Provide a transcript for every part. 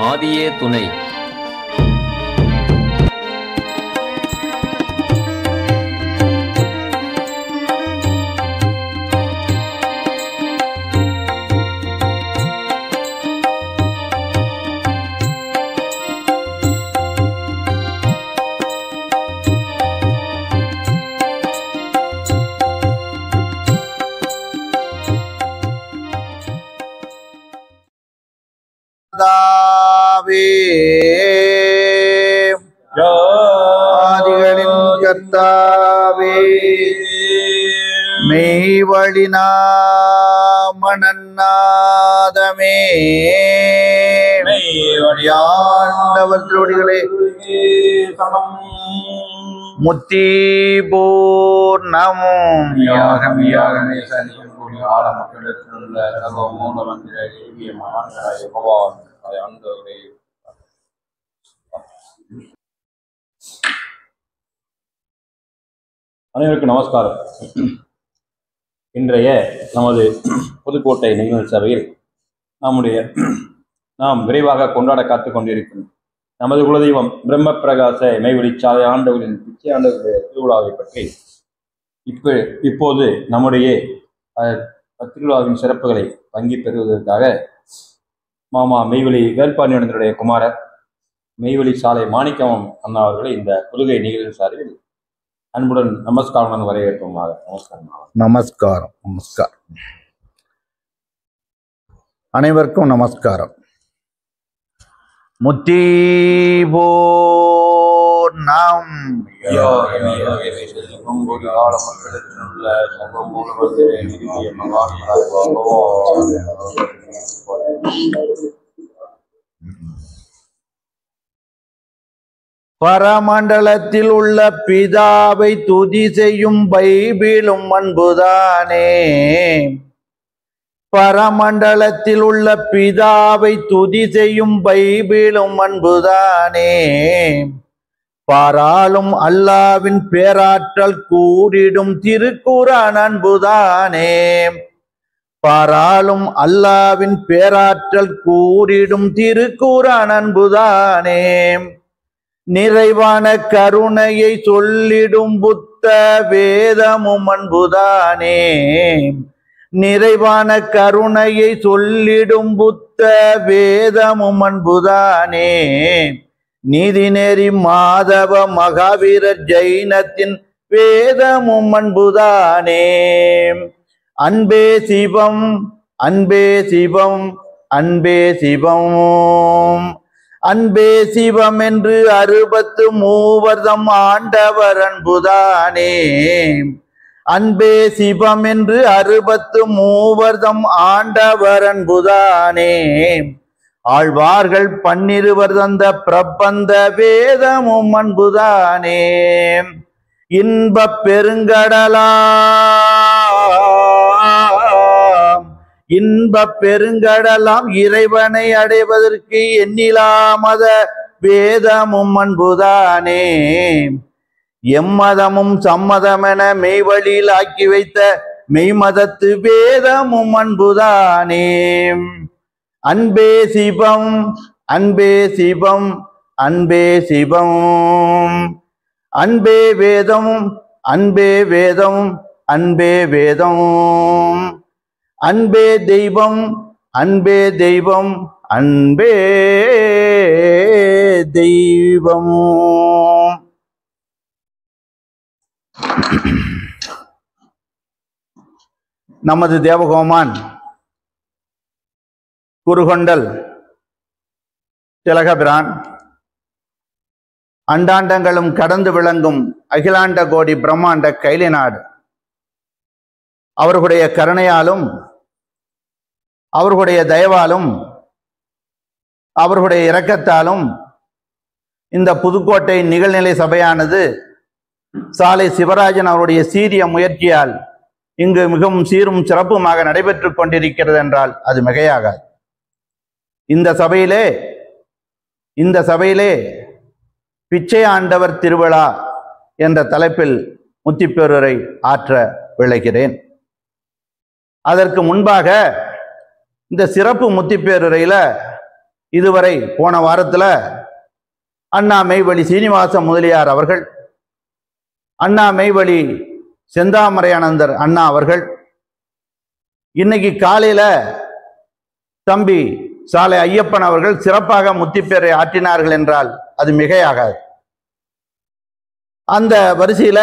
ஆதியே துணை. ஆதிகளின் கர்த்தாவே, மெய்வழி நாமநன்னாதமே, ஆண்டவர் திருவடிகளே முத்தி பூர்ணமும் அனைவருக்கும் நமஸ்காரம். இன்றைய நமது புதுக்கோட்டை நிகழ்ச்சி சபையில் நாம் விரைவாக கொண்டாட காத்து கொண்டிருக்கும் நமது குலதெய்வம் பிரம்ம பிரகாச மெய்வெளிச்சாலை ஆண்டவரின் பிச்சை ஆண்டவருடைய திருவிழாவை பற்றி இப்போது நம்முடைய திருவிழாவின் சிறப்புகளை பங்கி பெறுவதற்காக மாமா மெய்வெளி வேல்பாண்டியனுடைய குமாரர் மெய்வெளி சாலை மாணிக்கம் அண்ணா அவர்களை இந்த புதுகை நிகழ்ச்சி சார்பில் அன்புடன் நமஸ்காரம் வரவேற்போமாக. நமஸ்காரம். நமஸ்காரம். அனைவருக்கும் நமஸ்காரம். முத்தி பூர்ணம். பரமண்டலத்தில் உள்ள பிதாவை துதி செய்யும் பைபிளும் அன்புதானே. பரமண்டலத்தில் உள்ள பிதாவை துதி செய்யும் பைபிளும் அன்புதானே. பாராளும் அல்லாவின் பேராற்றல் கூறிடும் திருக்குரான் அன்புதானே. பாராளும் அல்லாவின் பேராற்றல் கூறிடும் திருக்குரான் அன்புதானே. நிறைவான கருணையை சொல்லிடும் புத்த வேதமும் அன்புதானே. நிறைவான கருணையை சொல்லிடும் புத்த வேதமும் அன்புதானே. நீதிநெறி மாதவ மகாவீரர் ஜெயினத்தின் வேதமும் அன்புதானே. அன்பே சிவம், அன்பே சிவம், அன்பே சிவம், அன்பே சிவம் என்று 63 ஆண்டவர் அன்புதானே. அன்பே சிவம் என்று 63 ஆண்டவர் அன்புதானே. ஆழ்வார்கள் 12 தந்த பிரபந்த வேதமும் அன்புதானே. இன்பப் பெருங்கடலாம் இறைவனை அடைவதற்கு எண்ணிலாமத வேதமும் அன்புதானே. எம்மதமும் சம்மதமென மெய்வழியில் ஆக்கி வைத்த மெய்மதத்து வேதமும் அன்புதானே. அன்பே சிவம், அன்பே சிவம், அன்பே சிவம், அன்பே வேதம், அன்பே வேதம், அன்பே வேதம், அன்பே தெய்வம், அன்பே தெய்வம், அன்பே தெய்வம். நமது தேவகோமான் குருகொண்டல் திலகபிரான் அண்டாண்டங்களும் கடந்து விளங்கும் அகிலாண்ட கோடி பிரம்மாண்ட கைலை நாடு அவர்களுடைய கருணையாலும் அவர்களுடைய தயவாலும் அவர்களுடைய இரக்கத்தாலும் இந்த புதுக்கோட்டை நிகழ்நிலை சபையானது சாலை சிவராஜன் அவருடைய சீரிய முயற்சியால் இங்கு மிகவும் சீரும் சிறப்புமாக நடைபெற்று கொண்டிருக்கிறது என்றால் அது மிகையாகாது. இந்த சபையிலே பிச்சை ஆண்டவர் திருவிழா என்ற தலைப்பில் முத்திப்பேருரை ஆற்ற விளைகிறேன். அதற்கு முன்பாக இந்த சிறப்பு முத்திப்பேருரையில இதுவரை போன வாரத்துல அண்ணா மெய்வழி சீனிவாச முதலியார் அவர்கள், அண்ணா மெய்வழி செந்தாமரையானந்தர் அண்ணா அவர்கள், இன்னைக்கு காலையில தம்பி சாலை ஐயப்பன் அவர்கள் சிறப்பாக முத்திப்பேரை ஆற்றினார்கள் என்றால் அது மிகையாகாது. அந்த வரிசையில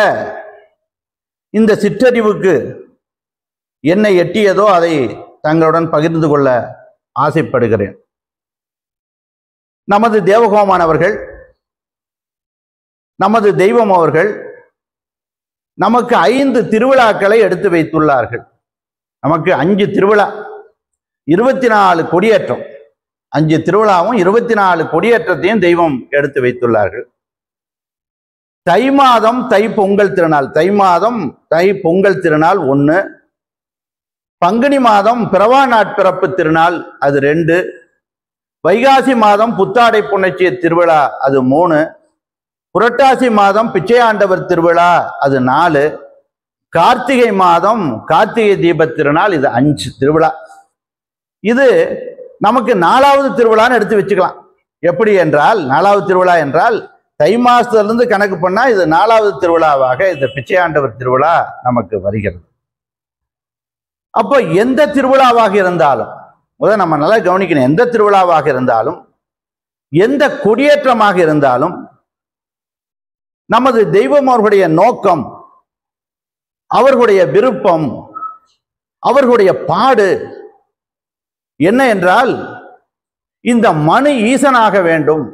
இந்த சிற்றறிவுக்கு என்ன எட்டியதோ அதை தங்களுடன் பகிர்ந்து கொள்ள ஆசைப்படுகிறேன். நமது தேவகோமான் அவர்கள், நமது தெய்வம் அவர்கள் நமக்கு 5 திருவிழாக்களை எடுத்து வைத்துள்ளார்கள். நமக்கு 5 திருவிழா, 24 கொடியேற்றம், 5 திருவிழாவும் 24 கொடியேற்றத்தையும் தெய்வம் எடுத்து வைத்துள்ளார்கள். தை மாதம் தை பொங்கல் திருநாள், தை மாதம் தை பொங்கல் திருநாள் 1, பங்குனி மாதம் பிறவா நாட்பிறப்பு திருநாள் அது 2, வைகாசி மாதம் புத்தாடை புணர்ச்சிய திருவிழா அது 3, புரட்டாசி மாதம் பிச்சையாண்டவர் திருவிழா அது 4, கார்த்திகை மாதம் கார்த்திகை தீப திருநாள் இது 5 திருவிழா. இது நமக்கு 4வது திருவிழான்னு எடுத்து வச்சுக்கலாம். எப்படி என்றால் 4வது திருவிழா என்றால் தை மாசத்திலிருந்து கணக்கு பண்ணா இது 4வது திருவிழாவாக இந்த பிச்சையாண்டவர் திருவிழா நமக்கு வருகிறது. அப்போ எந்த திருவிழாவாக இருந்தாலும் முதல் நம்ம நல்லா கவனிக்கணும். எந்த திருவிழாவாக இருந்தாலும், எந்த கொடியேற்றமாக இருந்தாலும், நமது தெய்வம் அவர்களுடைய நோக்கம், அவர்களுடைய விருப்பம், அவர்களுடைய பாடு என்ன என்றால் இந்த மனு ஈசனாக வேண்டும்,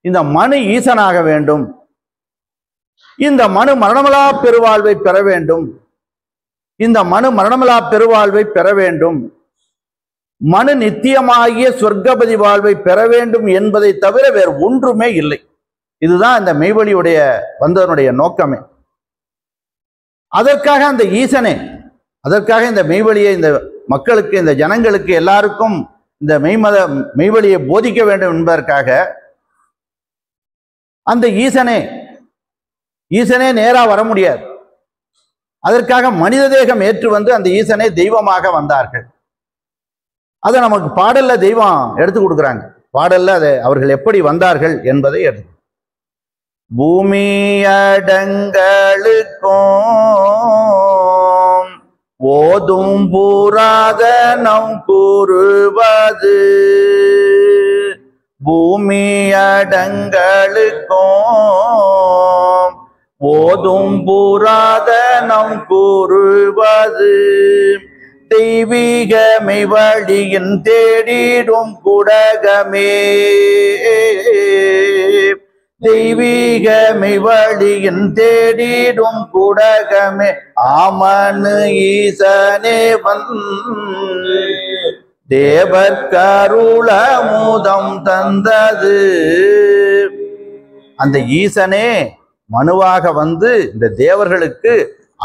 இந்த மனு ஈசனாக வேண்டும், இந்த மனு மரணமலா பெருவாழ்வை பெற வேண்டும், இந்த மனு மரணமலா பெருவாழ்வை பெற வேண்டும், மனு நித்தியமாகிய சொர்க்கபதி வாழ்வை பெற வேண்டும் என்பதை தவிர வேறு ஒன்றுமே இல்லை. இதுதான் இந்த மெய்வழியுடைய வந்தவனுடைய நோக்கமே. அதற்காக அந்த ஈசனே, அதற்காக இந்த மெய்வழியை இந்த மக்களுக்கு, இந்த ஜனங்களுக்கு எல்லாருக்கும் இந்த மெய்வழியை போதிக்க வேண்டும் என்பதற்காக அந்த ஈசனே நேரா வர முடியாது. அதற்காக மனித தேகம் ஏற்று வந்து அந்த ஈசனே தெய்வமாக வந்தார்கள். அதை நமக்கு பாடல்ல தெய்வம் எடுத்து கொடுக்குறாங்க. பாடல்ல அதை அவர்கள் எப்படி வந்தார்கள் என்பதை எடுத்து, பூமி அடங்களுக்கும் ஓதும் புராதனம் கூறுவது, பூமி அடங்களுக்கும் ஓதும் புராதனம் கூறுவது, தெய்வீக மெய்வழியின் தேடிடும் குடகமே, தெய்வீக மெய்வழியின் தேடிடும் குடகமே, ஆமனு ஈசனே வந்து தேவர்க்கருள மூதம் தந்தது. அந்த ஈசனே மனுவாக வந்து இந்த தேவர்களுக்கு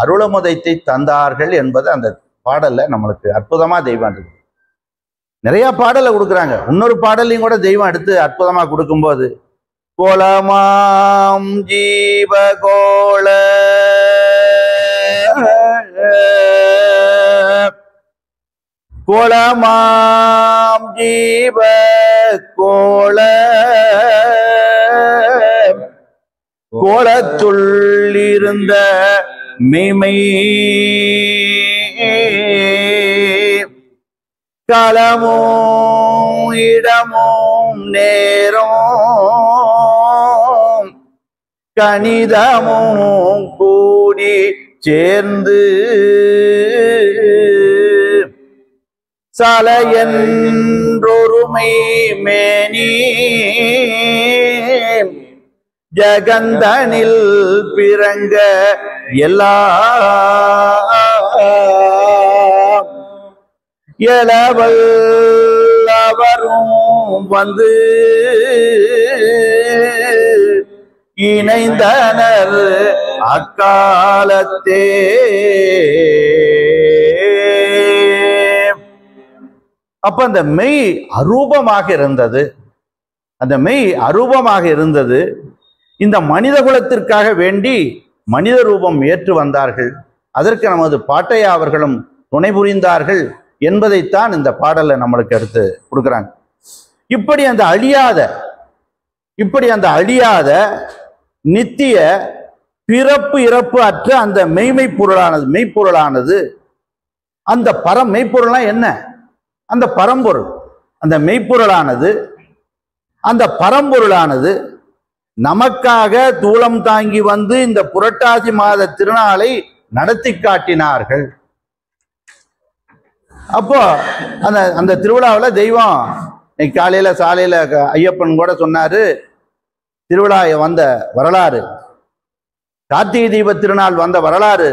அருளமுதத்தை தந்தார்கள் என்பது அந்த பாடல்ல நம்மளுக்கு அற்புதமா தெய்வம் இருக்கு. நிறைய பாடலை கொடுக்குறாங்க. இன்னொரு பாடலையும் கூட தெய்வம் எடுத்து அற்புதமா கொடுக்கும்போது, கோலமாம் ஜீவகோள கோலமாம் ஜீவ கோள கோலத்துள்ளிருந்த மெய்மை காலமும் இடமும் நேரம் கணிதமும் கூடி சேர்ந்து சலையன்றொருமை மேனி ஜகந்தனில் பிறங்க எல்லாம் எழவல் அவரும் வந்து இணைந்தனர் அக்காலத்தே. அப்ப அந்த மெய் அரூபமாக இருந்தது. அந்த மெய் அரூபமாக இருந்தது. இந்த மனித குலத்திற்காக வேண்டி மனித ரூபம் ஏற்று வந்தார்கள். அதற்கு நமது பாட்டையா அவர்களும் துணை புரிந்தார்கள் என்பதைத்தான் இந்த பாடலை நம்மளுக்கு எடுத்து கொடுக்குறாங்க. இப்படி அந்த அழியாத நித்திய பிறப்பு இறப்பு அற்ற அந்த மெய்ப்பொருளானது அந்த மெய்ப்பொருள்னா என்ன? அந்த பரம்பொருள், அந்த மெய்ப்பொருளானது, அந்த பரம்பொருளானது நமக்காக தூலம் தாங்கி வந்து இந்த புரட்டாசி மாத திருநாளை நடத்தி காட்டினார்கள். அப்போ அந்த திருவிழாவில் தெய்வம் காலையில சாலையில ஐயப்பன் கூட சொன்னாரு, திருவிழா வந்த வரலாறு, கார்த்திகை தீப திருநாள் வந்த வரலாறு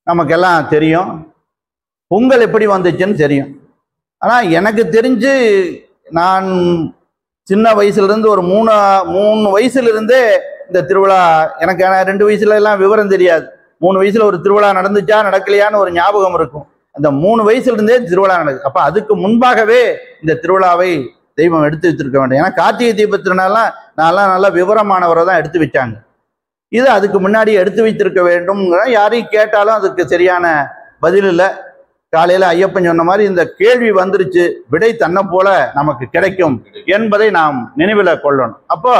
நமக்கெல்லாம் தெரியும். பொங்கல் எப்படி வந்துச்சுன்னு தெரியும். ஆனா எனக்கு தெரிஞ்சு நான் சின்ன வயசுல இருந்து ஒரு மூணு வயசுல இருந்தே இந்த திருவிழா, எனக்கு 2 வயசுல எல்லாம் விவரம் தெரியாது. 3 வயசுல ஒரு திருவிழா நடந்துச்சா நடக்கலையான்னு ஒரு ஞாபகம் இருக்கும். அந்த 3 வயசுல இருந்தே திருவிழா நடக்குது. அப்ப அதுக்கு முன்பாகவே இந்த திருவிழாவை தெய்வம் எடுத்து வச்சிருக்க வேண்டும். ஏன்னா கார்த்திகை தீப திருநாள்லாம் நல்லா விவரமானவரை தான் எடுத்து வச்சாங்க. இது அதுக்கு முன்னாடி எடுத்து வைத்திருக்க வேண்டும். யாரையும் கேட்டாலும் அதுக்கு சரியான பதில் இல்லை. காலையில ஐயப்பன் சொன்ன மாதிரி இந்த கேள்வி வந்துருச்சு, விடை தன்னை போல நமக்கு கிடைக்கும் என்பதை நாம் நினைவில் கொள்ளணும். அப்போ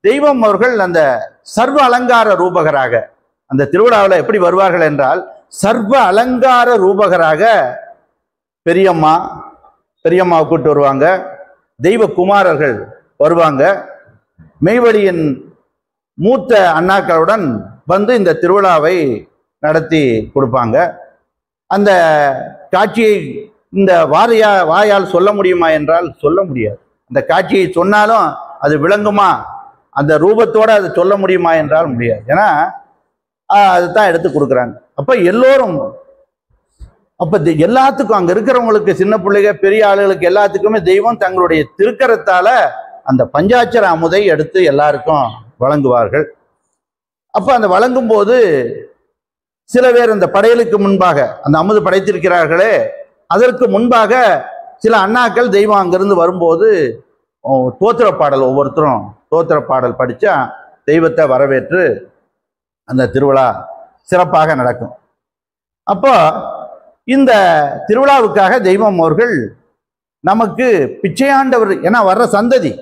தெய்வம் அவர்கள் அந்த சர்வ அலங்கார ரூபகராக அந்த திருவிழாவில் எப்படி வருவார்கள் என்றால், சர்வ அலங்கார ரூபகராக பெரியம்மாவை கூட்டு வருவாங்க, தெய்வ குமாரர்கள் வருவாங்க, மெய்வழியின் மூத்த அண்ணாக்களுடன் வந்து இந்த திருவிழாவை நடத்தி கொடுப்பாங்க. அந்த காட்சியை இந்த வாயால் சொல்ல முடியுமா என்றால் சொல்ல முடியாது. அந்த காட்சியை சொன்னாலும் அது விளங்குமா, அந்த ரூபத்தோட அதை சொல்ல முடியுமா என்றால் முடியாது. ஏன்னா அதுதான் எடுத்து கொடுக்குறாங்க. அப்ப எல்லோரும் எல்லாத்துக்கும் அங்க இருக்கிறவங்களுக்கு, சின்ன பிள்ளைங்க பெரிய ஆளுகளுக்கு எல்லாத்துக்குமே தெய்வம் தங்களுடைய திருக்கரத்தால அந்த பஞ்சாட்சர அமுதை எடுத்து எல்லாருக்கும் வழங்குவார்கள். அப்ப அந்த வழங்கும் போது சில பேர் அந்த படையலுக்கு முன்பாக அந்த அமுது படைத்திருக்கிறார்களே, அதற்கு முன்பாக சில அண்ணாக்கள் தெய்வம் அங்கிருந்து வரும்போது தோத்திர பாடல், ஒவ்வொருத்தரும் தோத்திர பாடல் படிச்சா தெய்வத்தை வரவேற்று அந்த திருவிழா சிறப்பாக நடக்கும். அப்போ இந்த திருவிழாவுக்காக தெய்வம் அவர்கள் நமக்கு பிச்சையாண்டவர், ஏன்னா வர்ற சந்ததி,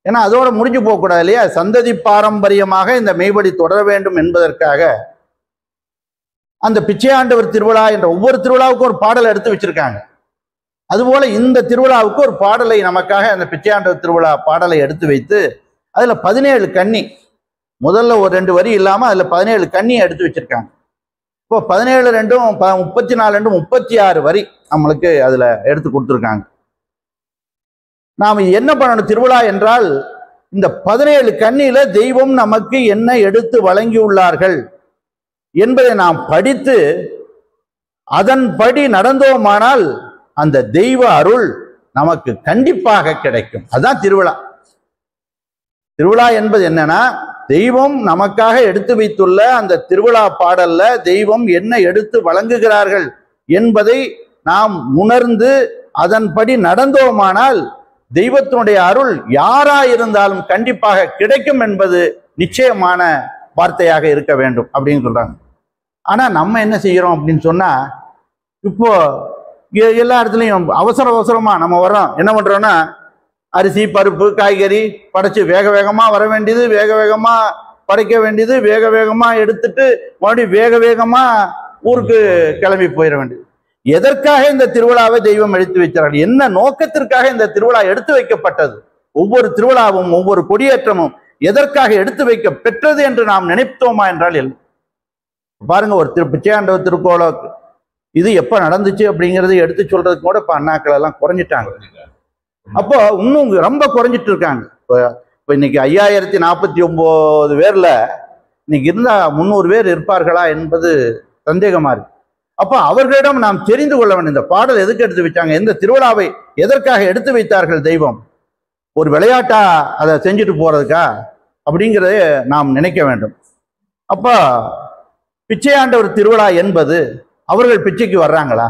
ஏன்னா அதோட முடிஞ்சு போகக்கூடாது இல்லையா, சந்ததி பாரம்பரியமாக இந்த மெய்வழி தொடர வேண்டும் என்பதற்காக அந்த பிச்சையாண்டவர் திருவிழா என்ற ஒவ்வொரு திருவிழாவுக்கும் ஒரு பாடலை எடுத்து வச்சிருக்காங்க. அதுபோல இந்த திருவிழாவுக்கு ஒரு பாடலை நமக்காக அந்த பிச்சையாண்டவர் திருவிழா பாடலை எடுத்து வைத்து அதுல 17 கன்னி, முதல்ல ஒரு 2 வரி இல்லாம அதுல 17 கன்னியை எடுத்து வச்சிருக்காங்க. இப்போ 17 2 34 2 36 வரி நம்மளுக்கு அதுல எடுத்து கொடுத்துருக்காங்க. நாம் என்ன பண்ணணும், திருவிழா என்றால் இந்த 17 கன்னியில தெய்வம் நமக்கு என்ன எடுத்து வழங்கியுள்ளார்கள் என்பதை நாம் படித்து அதன்படி நடந்தோமானால் அந்த தெய்வ அருள் நமக்கு கண்டிப்பாக கிடைக்கும். அதுதான் திருவிழா. திருவிழா என்பது என்னன்னா, தெய்வம் நமக்காக எடுத்து வைத்துள்ள அந்த திருவிழா பாடல்ல தெய்வம் என்ன எடுத்து வழங்குகிறார்கள் என்பதை நாம் உணர்ந்து அதன்படி நடந்தோமானால் தெய்வத்தினுடைய அருள் யாரா இருந்தாலும் கண்டிப்பாக கிடைக்கும் என்பது நிச்சயமான வார்த்தையாக இருக்க வேண்டும் அப்படின்னு சொல்றாங்க. ஆனா நம்ம என்ன செய்யறோம் அப்படின்னு சொன்னா, இப்போ எல்லா இடத்துலையும் அவசரமா நம்ம வர்றோம். என்ன பண்றோம்னா, அரிசி பருப்பு காய்கறி படைச்சு வேக வேகமா வர வேண்டியது, வேக வேகமா படைக்க வேண்டியது, வேக வேகமா எடுத்துட்டு மறுபடியும் வேக வேகமா ஊருக்கு கிளம்பி போயிட வேண்டியது. எதற்காக இந்த திருவிழாவை தெய்வம் எடுத்து வைக்கிறார்கள், என்ன நோக்கத்திற்காக இந்த திருவிழா எடுத்து வைக்கப்பட்டது, ஒவ்வொரு திருவிழாவும் ஒவ்வொரு கொடியேற்றமும் எதற்காக எடுத்து வைக்க பெற்றது என்று நாம் நினைத்தோமா என்றால் இல்லை. பாருங்க, ஒரு பிச்சையாண்டவர் திருக்கோலம் இது எப்ப நடந்துச்சு அப்படிங்கிறது எடுத்து சொல்றதுக்கு கூட இப்ப அண்ணாக்கள் எல்லாம் குறைஞ்சிட்டாங்க. அப்போ இன்னும் ரொம்ப குறைஞ்சிட்டு இருக்காங்க. இப்போ இன்னைக்கு 5049 பேர்ல இன்னைக்கு இருந்தா 300 பேர் இருப்பார்களா என்பது சந்தேகமா இருக்கு. அப்போ அவர்களிடம் நாம் தெரிந்து கொள்ள வேண்டும், இந்த பாடல் எதுக்கு எடுத்து வச்சாங்க, எந்த திருவிழாவை எதற்காக எடுத்து வைத்தார்கள் தெய்வம், ஒரு விளையாட்டா அதை செஞ்சுட்டு போறதுக்கா அப்படிங்கிறத நாம் நினைக்க வேண்டும். அப்போ பிச்சையாண்டவர் திருவிழா என்பது அவர்கள் பிச்சைக்கு வர்றாங்களா,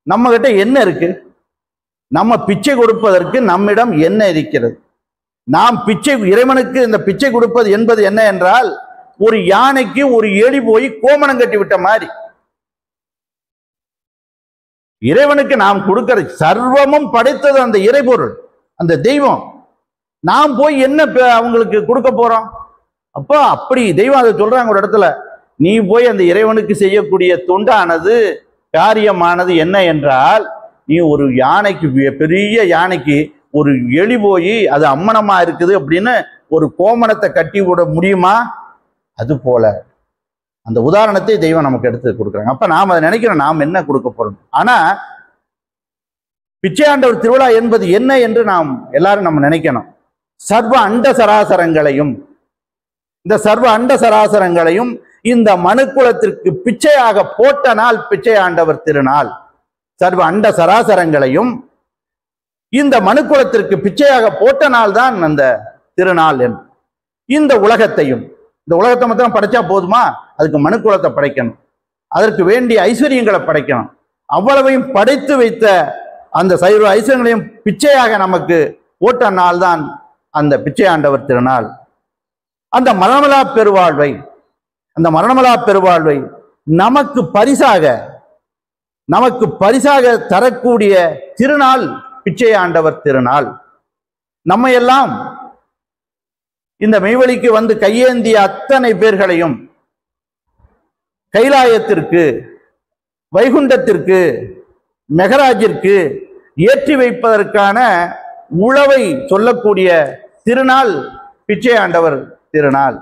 நம்ம கிட்ட என்ன இருக்கு, நம்ம பிச்சை கொடுப்பதற்கு நம்மிடம் என்ன இருக்கிறது, நாம் பிச்சை இறைவனுக்கு இந்த பிச்சை கொடுப்பது என்பது என்ன என்றால், ஒரு யானைக்கு ஒரு எலி போய் கோமணம் கட்டி விட்ட மாதிரி. இறைவனுக்கு நாம் கொடுக்கிற சர்வமும் படைத்தது அந்த இறைபொருள், அந்த தெய்வம். நாம் போய் என்ன அவங்களுக்கு கொடுக்க போறோம்? அப்போ அப்படி தெய்வம் அதை சொல்றாங்க ஒரு இடத்துல, நீ போய் அந்த இறைவனுக்கு செய்யக்கூடிய தொண்டானது காரியமானது என்ன என்றால், நீ ஒரு யானைக்கு, பெரிய யானைக்கு ஒரு எலி போய் அது அம்மனமா இருக்குது அப்படின்னு ஒரு கோமணத்தை கட்டி விட முடியுமா? அது போல அந்த உதாரணத்தை தெய்வம் நமக்கு எடுத்து கொடுக்குறாங்க. அப்ப நாம் அதை நினைக்கிறோம், நாம் என்ன கொடுக்க போறோம். ஆனா பிச்சையாண்டவர் திருவிழா என்பது என்ன என்று நாம் எல்லாரும் நம்ம நினைக்கணும். சர்வ அண்ட சராசரங்களையும், இந்த சர்வ அண்ட சராசரங்களையும் இந்த மனுக்குலத்திற்கு பிச்சையாக போட்ட நாள் பிச்சையாண்டவர் திருநாள். சர்வ அண்ட சராசரங்களையும் இந்த மனுக்குலத்திற்கு பிச்சையாக போட்ட நாள் தான் அந்த திருநாள். என்று இந்த உலகத்தையும், இந்த உலகத்தை மட்டும் படைச்சா போதுமா? அதுக்கு மனுக்குலத்தை படைக்கணும், அதற்கு வேண்டிய ஐஸ்வர்யங்களை படைக்கணும். அவ்வளவையும் படைத்து வைத்த அந்த சைவ ஐஸ்வர்யங்களையும் பிச்சையாக நமக்கு போட்ட நாள் தான் அந்த பிச்சையாண்டவர் திருநாள். அந்த மரணமலா பெருவாழ்வை, அந்த மரணமலா பெருவாழ்வை நமக்கு பரிசாக தரக்கூடிய திருநாள் பிச்சையாண்டவர் திருநாள். நம்மையெல்லாம் இந்த மெய்வழிக்கு வந்து கையேந்திய அத்தனை பேர்களையும் கைலாயத்திற்கு, வைகுண்டத்திற்கு, மெகராஜிற்கு ஏற்றி வைப்பதற்கான உழவை சொல்லக்கூடிய திருநாள் பிச்சையாண்டவர் திருநாள்.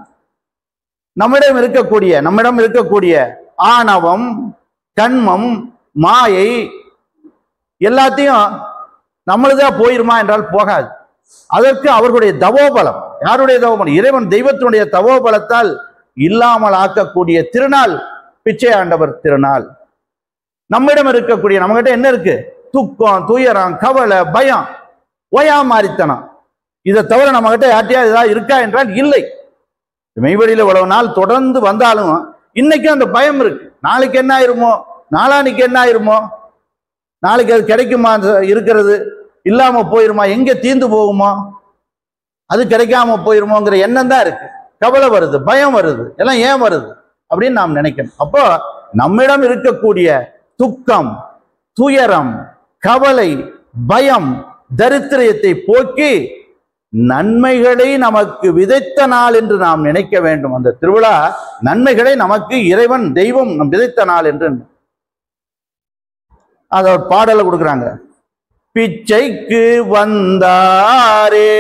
நம்மிடம் இருக்கக்கூடிய ஆணவம், கண்மம், மாயை எல்லாத்தையும் நம்மளுதான் போயிருமா என்றால் போகாது. அதற்கு அவர்களுடைய தவோபலம், யாருடைய தவோபலம்? இறைவன் தெய்வத்தினுடைய தவோபலத்தால் இல்லாமல் ஆக்கக்கூடிய திருநாள் பிச்சையாண்டவர் திருநாள். நம்மிடம் இருக்கக்கூடிய, நம்மகிட்ட என்ன இருக்கு? துக்கம், துயரம், கவலை, பயம், ஓயாமாரித்தனம். இதை தவிர நம்ம கிட்ட யார்ட்டையாவது ஏதாவது இருக்கா என்றால் இல்லை. மெய்வழியில இவ்வளவு நாள் தொடர்ந்து வந்தாலும் இன்னைக்கும் அந்த பயம் இருக்கு. நாளைக்கு என்ன ஆயிருமோ, நாளானிக்கு என்ன ஆயிருமோ, நாளைக்கு அது கிடைக்குமா, இருக்கிறது இல்லாம போயிருமா, எங்க தீர்ந்து போகுமோ, அது கிடைக்காம போயிருமோங்கிற எண்ணம் தான் இருக்கு. கவலை வருது, பயம் வருது, எல்லாம் ஏன் வருது அப்படின்னு நாம் நினைக்கணும். அப்போ நம்மிடம் இருக்கக்கூடிய துக்கம், துயரம், கவலை, பயம், தரித்திரத்தை போக்கி நன்மைகளை நமக்கு விதைத்த நாள் என்று நாம் நினைக்க வேண்டும். அந்த திருவிழா நன்மைகளை நமக்கு இறைவன், தெய்வம் விதைத்த நாள் என்று அத ஒரு பாடலை கொடுக்குறாங்க. பிச்சைக்கு வந்தாரே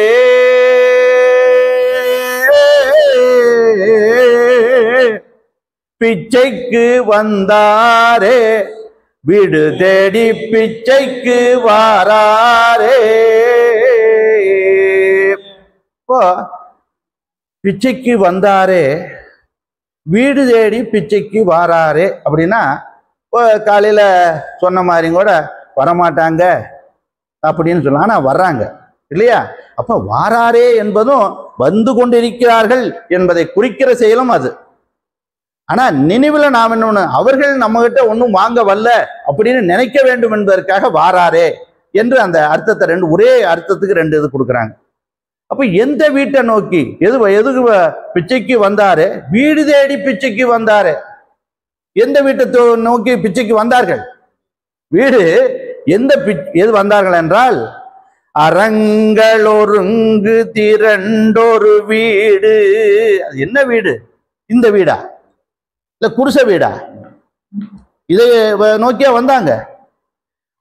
பிச்சைக்கு வந்தாரே, வீடு தேடி பிச்சைக்கு வாராரே. இப்போ பிச்சைக்கு வந்தாரே, வீடு தேடி பிச்சைக்கு வாராரே அப்படின்னா, இப்போ காலையில் சொன்ன மாதிரி கூட வரமாட்டாங்க அப்படின்னு சொல்லலாம், ஆனால் வர்றாங்க இல்லையா? அப்போ வாராரே என்பதும் வந்து கொண்டிருக்கிறார்கள் என்பதை குறிக்கிற செயலும் அது. ஆனா நினைவில் நாம் என்ன, அவர்கள் நம்ம கிட்ட ஒன்றும் வாங்க வல்ல அப்படின்னு நினைக்க வேண்டும் என்பதற்காக வாராரே என்று அந்த அர்த்தத்தை ஒரே அர்த்தத்துக்கு ரெண்டு இது கொடுக்குறாங்க. அப்ப எந்த வீட்டை நோக்கி, எதுக்கு பிச்சைக்கு வந்தாரு? வீடு தேடி பிச்சைக்கு வந்தாரு. எந்த வீட்டை நோக்கி பிச்சைக்கு வந்தார்கள்? வீடு எது வந்தார்கள் என்றால், அறங்களொருங்கு திரண்டொரு வீடு. அது என்ன வீடு? இந்த வீடா இல்ல குடிசை வீடா? இதை நோக்கியா வந்தாங்க.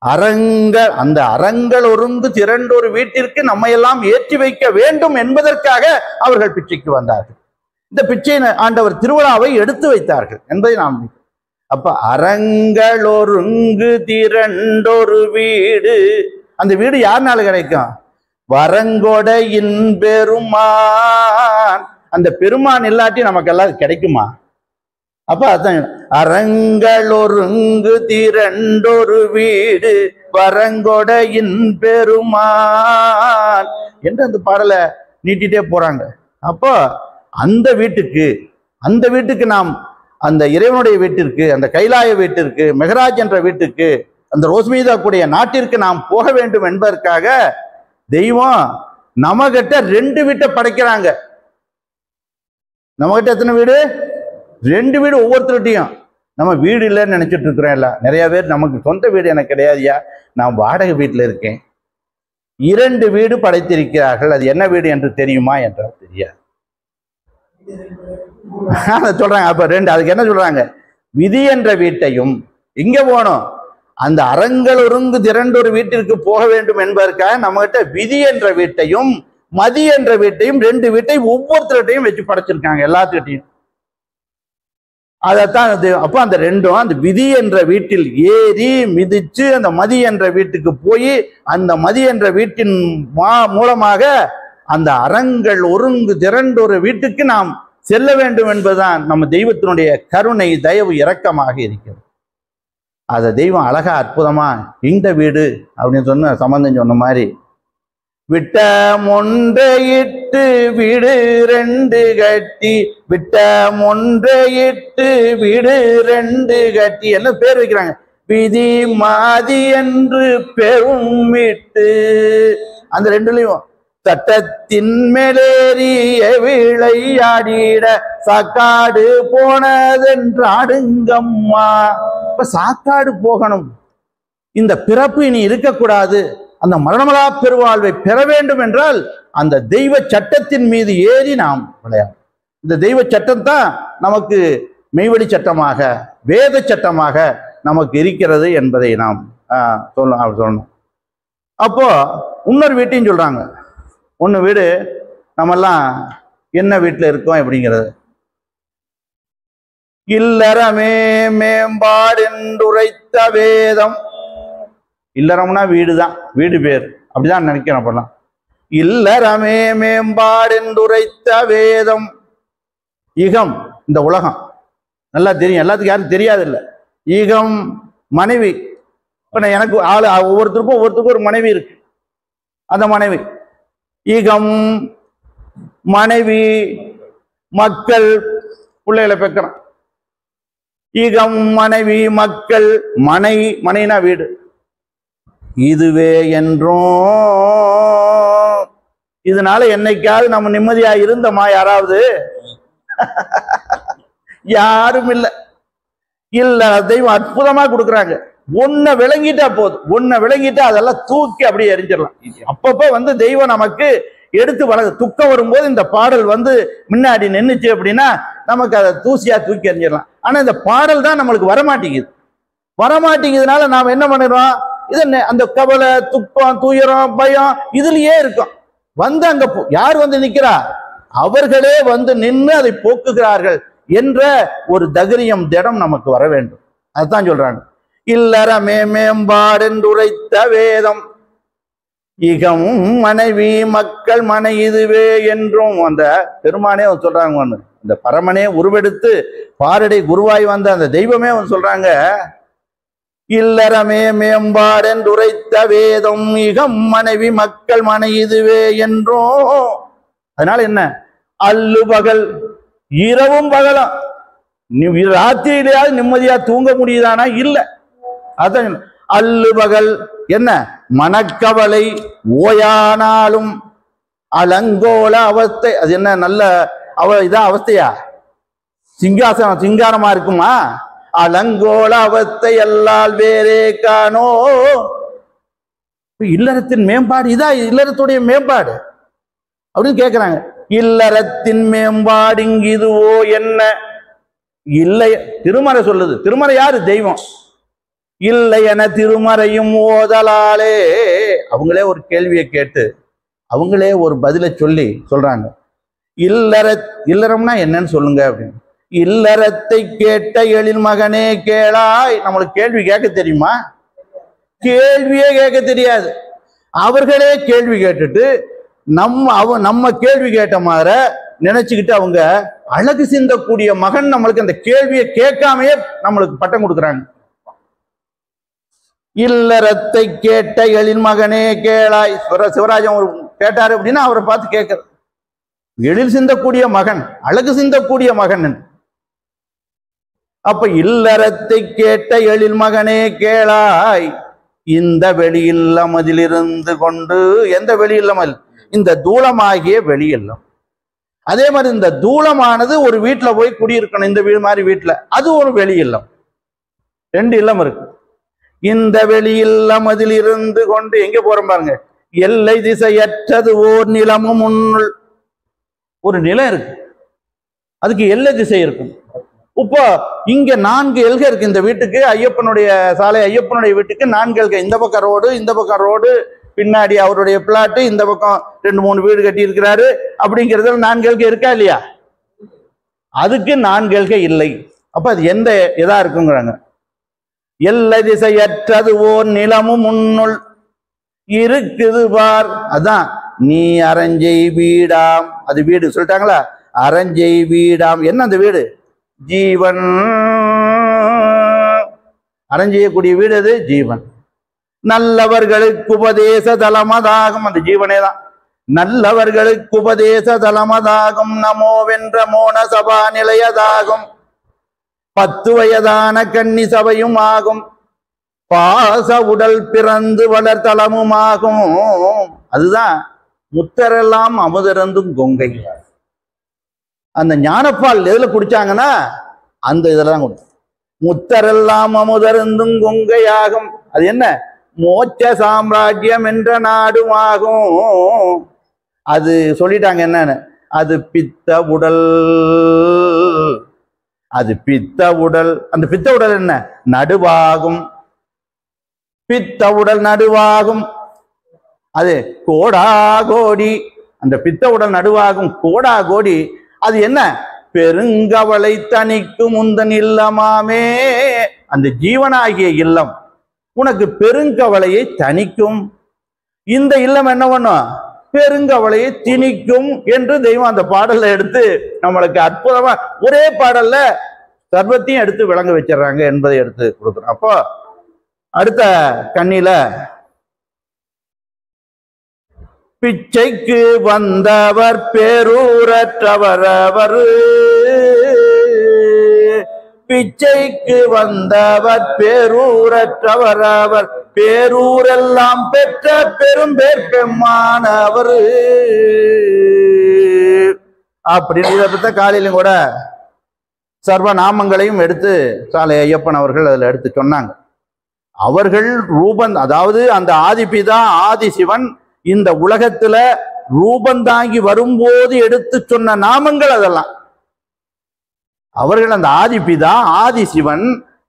அந்த அறங்கள் ஒருங்கு திரண்டொரு வீட்டிற்கு நம்ம எல்லாம் ஏற்றி வைக்க வேண்டும் என்பதற்காக அவர்கள் பிச்சைக்கு வந்தார்கள். இந்த பிச்சை ஆண்டவர் திருவிழாவை எடுத்து வைத்தார்கள் என்பதை நாம். அப்ப அறங்கள் ஒருங்கு திரண்டொரு வீடு, அந்த வீடு யாருனால கிடைக்கும்? வரங்கொடையின் பெருமான். அந்த பெருமான் இல்லாட்டி நமக்கெல்லாம் கிடைக்குமா? அப்ப அதான் அறங்கள் ஒருங்கு திரண்டொரு வீடு, வரங்கொடையின் பெருமான் என்று அந்த பாடலை நீட்டிட்டே போறாங்க. அப்போ அந்த வீட்டுக்கு நாம், அந்த இறைவனுடைய வீட்டிற்கு, அந்த கைலாய வீட்டிற்கு, மெகராஜ் என்ற வீட்டுக்கு, அந்த ரோஸ்மீதா கூடிய நாட்டிற்கு நாம் போக வேண்டும் என்பதற்காக தெய்வம் நம்மகிட்ட 2 வீட்டை படைக்கிறாங்க. நம்மகிட்ட எத்தனை வீடு? 2 வீடு. ஒவ்வொருத்தருட்டையும் நம்ம வீடு இல்லைன்னு நினைச்சிட்டு இருக்கிறோம். இல்லை, நிறைய பேர் நமக்கு சொந்த வீடு எனக்கு கிடையாதுயா, நான் வாடகை வீட்டில் இருக்கேன். 2 வீடு படைத்திருக்கிறார்கள். அது என்ன வீடு என்று தெரியுமா என்றால் தெரியாது. அதை சொல்றாங்க. அப்ப 2, அதுக்கு என்ன சொல்றாங்க? விதி என்ற வீட்டையும், இங்க போனோம் அந்த அறங்கள் ஒருங்கு திரண்டொரு வீட்டிற்கு போக வேண்டும் என்பதற்காக நம்ம கிட்ட விதி என்ற வீட்டையும் மதி என்ற வீட்டையும் 2 வீட்டையும் ஒவ்வொருத்தர்கிட்டையும் வச்சு படைச்சிருக்காங்க, எல்லாத்துக்கிட்டையும். அதைத்தான் அப்ப அந்த 2ம் அந்த விதி என்ற வீட்டில் ஏறி மிதிச்சு அந்த மதி என்ற வீட்டுக்கு போய் அந்த மதி என்ற வீட்டின் மூலமாக அந்த அறங்கள் ஒருங்கு திரண்டொரு வீட்டுக்கு நாம் செல்ல வேண்டும் என்பதுதான் நம்ம தெய்வத்தினுடைய கருணை, தயவு, இரக்கமாக இருக்கிறது. அதை தெய்வம் அழகா அற்புதமா இந்த வீடு அப்படின்னு சொன்ன சம்பந்தம் சொன்ன மாதிரி, விட்ட ஒன்றையிட்டு வீடு 2 கட்டி, விட்ட ஒன்றையிட்டு வீடு 2 கட்டி என்ன பேர் வைக்கிறாங்க? விதி மாதி என்று பெரும் விட்டு. அந்த 2லயும் சட்டத்தின் மேலேறிய விளையாடிட சாக்காடு போனதென்று ஆடுங்கம்மா. இப்ப சாக்காடு போகணும், இந்த பிறப்பு இனி இருக்கக்கூடாது, அந்த மரணமலா பெருவாழ்வை பெற வேண்டும் என்றால் அந்த தெய்வ சட்டத்தின் மீது ஏறி நாம் விளையாடும். இந்த தெய்வ சட்டம் தான் நமக்கு மெய்வழி சட்டமாக, வேத சட்டமாக நமக்கு இருக்கிறது என்பதை நாம் சொல்லணும். அப்போ இன்னொரு வீட்டையும் சொல்றாங்க. ஒன்று வீடு, நம்மெல்லாம் என்ன வீட்டில் இருக்கோம் அப்படிங்கிறது. இல்லறமே மேம்பாடு என்றுரைத்த வேதம். இல்லறம்னா வீடு தான், வீடு பேர், அப்படிதான் நினைக்கிறேன் அப்பெல்லாம். இல்லறமே மேம்பாடு என்றுரைத்த வேதம். ஈகம் இந்த உலகம் நல்லா தெரியும், எல்லாத்துக்கும் யாரும் தெரியாது இல்லை. ஈகம் மனைவி. இப்போ எனக்கு ஒவ்வொருத்தருக்கும் ஒரு மனைவி இருக்கு. அந்த மனைவி ஈகம், மனைவி, மக்கள், பிள்ளைகளை பெற்கிறான். ஈகம், மனைவி, மக்கள், மனைனா வீடு. இதுவே என்றும் இதனால என்னைக்காவது நம்ம நிம்மதியா இருந்தோமா யாராவது? யாரும் இல்லை. இல்ல, தெய்வம் அற்புதமா கொடுக்குறாங்க. ஒன்ன விளங்கிட்டா போதும், ஒன்ன விளங்கிட்டா அதெல்லாம் தூக்கி அப்படியே எரிஞ்சிடலாம். அப்பப்ப தெய்வம் நமக்கு எடுத்து வளர்ந்து துக்கம் வரும்போது இந்த பாடல் முன்னாடி நின்றுச்சு அப்படின்னா நமக்கு அதை தூசியா தூக்கி எறிஞ்சிடலாம். ஆனா இந்த பாடல் தான் நம்மளுக்கு வரமாட்டேங்குதுனால நாம் என்ன பண்ணிடுறோம்? இது அந்த கவலை, துக்கம், துயரம், பயம் இதுலயே இருக்கும். அங்க யார் நிக்கிறா? அவர்களே நின்று அதை போக்குகிறார்கள் என்ற ஒரு தைரியம், திடம் நமக்கு வர வேண்டும். அதுதான் சொல்றாங்க. இல்லறமே மேம்பாடு என்று உரைத்த வேதம், இகமும் மனைவி, மக்கள், மனை இதுவே என்றும். அந்த பெருமானே சொல்றாங்க, இந்த பரமனே உருவெடுத்து பாரடை குருவாய் வந்த அந்த தெய்வமே சொல்றாங்க, இல்லறமே மேம்பாடு என்று உரைத்த வேதம், இகம் மனைவி, மக்கள், மனை இதுவே என்றும். அதனால என்ன? அல்லு பகல், இரவும் பகலும். ராத்திரியிலேயாவது நிம்மதியா தூங்க முடியுதானா? இல்லை. அதான் அல்லு பகல் என்ன? மனக்கவலை ஓயானாலும் அலங்கோல அவஸ்தை. அது என்ன நல்ல இதான் அவஸ்தையா? சிங்காரமா இருக்குமா? அலங்கோல அவஸ்தை எல்லால் வேறே காணோ. இல்லறத்தின் மேம்பாடு இதா? இல்லறத்துடைய மேம்பாடு அப்படின்னு கேட்கிறாங்க. இல்லறத்தின் மேம்பாடு இங்கு இதுவோ என்ன? இல்லை, திருமறை சொல்லுது. திருமறை யாரு? தெய்வம். இல்லை என திருமறையும் ஓதலாலே. அவங்களே ஒரு கேள்வியை கேட்டு அவங்களே ஒரு பதிலை சொல்றாங்க. இல்லறம்னா என்னன்னு சொல்லுங்க அப்படின்னு. இல்லறத்தை கேட்ட எழில் மகனே கேளாய். நம்மளுக்கு கேள்வி கேட்க தெரியுமா? கேள்வியே கேட்க தெரியாது. அவர்களே கேள்வி கேட்டுட்டு நம்ம கேள்வி கேட்ட மாதிரி நினைச்சுக்கிட்டு அவங்க அழகு சிந்தக்கூடிய மகன் நம்மளுக்கு அந்த கேள்வியை கேட்காமையே நம்மளுக்கு பட்டம் கொடுக்குறாங்க. இல்லறத்தை கேட்ட எழில் மகனே கேளாய். சிவராஜன் கேட்டாரு அப்படின்னா அவரை பார்த்து கேட்கறது. எழில் சிந்தக்கூடிய மகன், அழகு சிந்தக்கூடிய மகன். அப்ப இல்லறத்தை கேட்ட எழில் மகனே கேளாய். இந்த வெளியில்லமதில் இருந்து கொண்டு. எந்த வெளியில்லமல்? இந்த தூளமாகிய வெளியில்லம். அதே மாதிரி இந்த தூளமானது ஒரு வீட்டுல போய் குடியிருக்கணும். இந்த வீடு மாதிரி வீட்டுல அது ஒரு வெளியில்லம். 2 இல்லம் இருக்கு. இந்த வெளி இல்லம் அதில் இருந்து கொண்டு எங்க போறோம் பாருங்க, எல்லை திசையற்றது ஓர் நிலமும் உன்னுள். ஒரு நிலம் இருக்கு, அதுக்கு எல்லை திசை இருக்கும். இப்போ இங்க 4 எல்கை இருக்கு. இந்த வீட்டுக்கு ஐயப்பனுடைய சாலை, ஐயப்பனுடைய வீட்டுக்கு 4 எல்கை. இந்த பக்கம் ரோடு, இந்த பக்கம் ரோடு, பின்னாடி அவருடைய பிளாட்டு, இந்த பக்கம் 2-3 வீடு கட்டி இருக்கிறாரு. அப்படிங்கிறதுல 4 எல்கை இருக்கா இல்லையா? அதுக்கு 4 எல்கை இல்லை. அப்ப அது எந்த இதா இருக்குங்கிறாங்க. எல்லை திசையற்றது ஓர் நிலமும் உன்னுள் இருக்குது பார். அதான் நீ அரஞ்சை வீடாம். அது வீடு சொல்லிட்டாங்களா? அரஞ்சை வீடாம். என்ன அந்த வீடு? ஜீவன். அரஞ்செய்யக்கூடிய வீடு அது ஜீவன். நல்லவர்களுக்கு உபதேச தலமதாகும். அந்த ஜீவனே தான். நல்லவர்களுக்கு உபதேச தலமதாகும். நமோவென்ற மோன சபா நிலையதாகும். 10 வயதான கன்னி சபையும் ஆகும். பாச உடல் பிறந்து வளர்த்தலமுமாகும். அதுதான் முத்தரெல்லாம் அமுதருந்தும் கொங்கை. அந்த ஞானப்பால் எதுல குடிச்சாங்கன்னா அந்த இதெல்லாம் முத்தரெல்லாம் அமுதருந்தும் கொங்கையாகும். அது என்ன? மோட்ச சாம்ராஜ்யம் என்ற நாடும் ஆகும். அது சொல்லிட்டாங்க என்னன்னு. அது பித்த உடல். அது பித்த உடல். அந்த பித்த உடல் என்ன? நடுவாகும். பித்த உடல் நடுவாகும். அது கோடா கோடி. அந்த பித்த உடல் நடுவாகும் கோடா கோடி. அது என்ன? பெருங்கவலை தணிக்கும் உந்தன் இல்லமாமே. அந்த ஜீவனாகிய இல்லம் உனக்கு பெருங்கவலையை தணிக்கும். இந்த இல்லம் என்ன பண்ணும்? பெருங்கவலையை திணிக்கும் என்று தெய்வம் அந்த பாடலை எடுத்து நம்மளுக்கு அற்புதமா ஒரே பாடல்ல சர்வத்தையும் எடுத்து விளங்க வச்சிடறாங்க என்பதை எடுத்து கொடுக்குறோம். அப்போ அடுத்த கண்ணில பிச்சைக்கு வந்தவர் பேரூரற்றவர் அவர். பிச்சைக்கு வந்தவர் பேரூரற்றவர் அவர். பேரூரெல்லாம் பெற்ற பெரும்பேர்ப்பெம்மானவர். அப்படின்னு இதை பத்த காலையிலும் கூட சர்வநாமங்களையும் எடுத்து சாலை ஐயப்பன் அவர்கள் அதுல எடுத்து சொன்னாங்க. அவர்கள் ரூபன், அதாவது அந்த ஆதிபிதா ஆதிசிவன் இந்த உலகத்துல ரூபந்தாங்கி வரும்போது எடுத்து சொன்ன நாமங்கள் அதெல்லாம். அவர்கள் அந்த ஆதிபிதா ஆதிசிவன்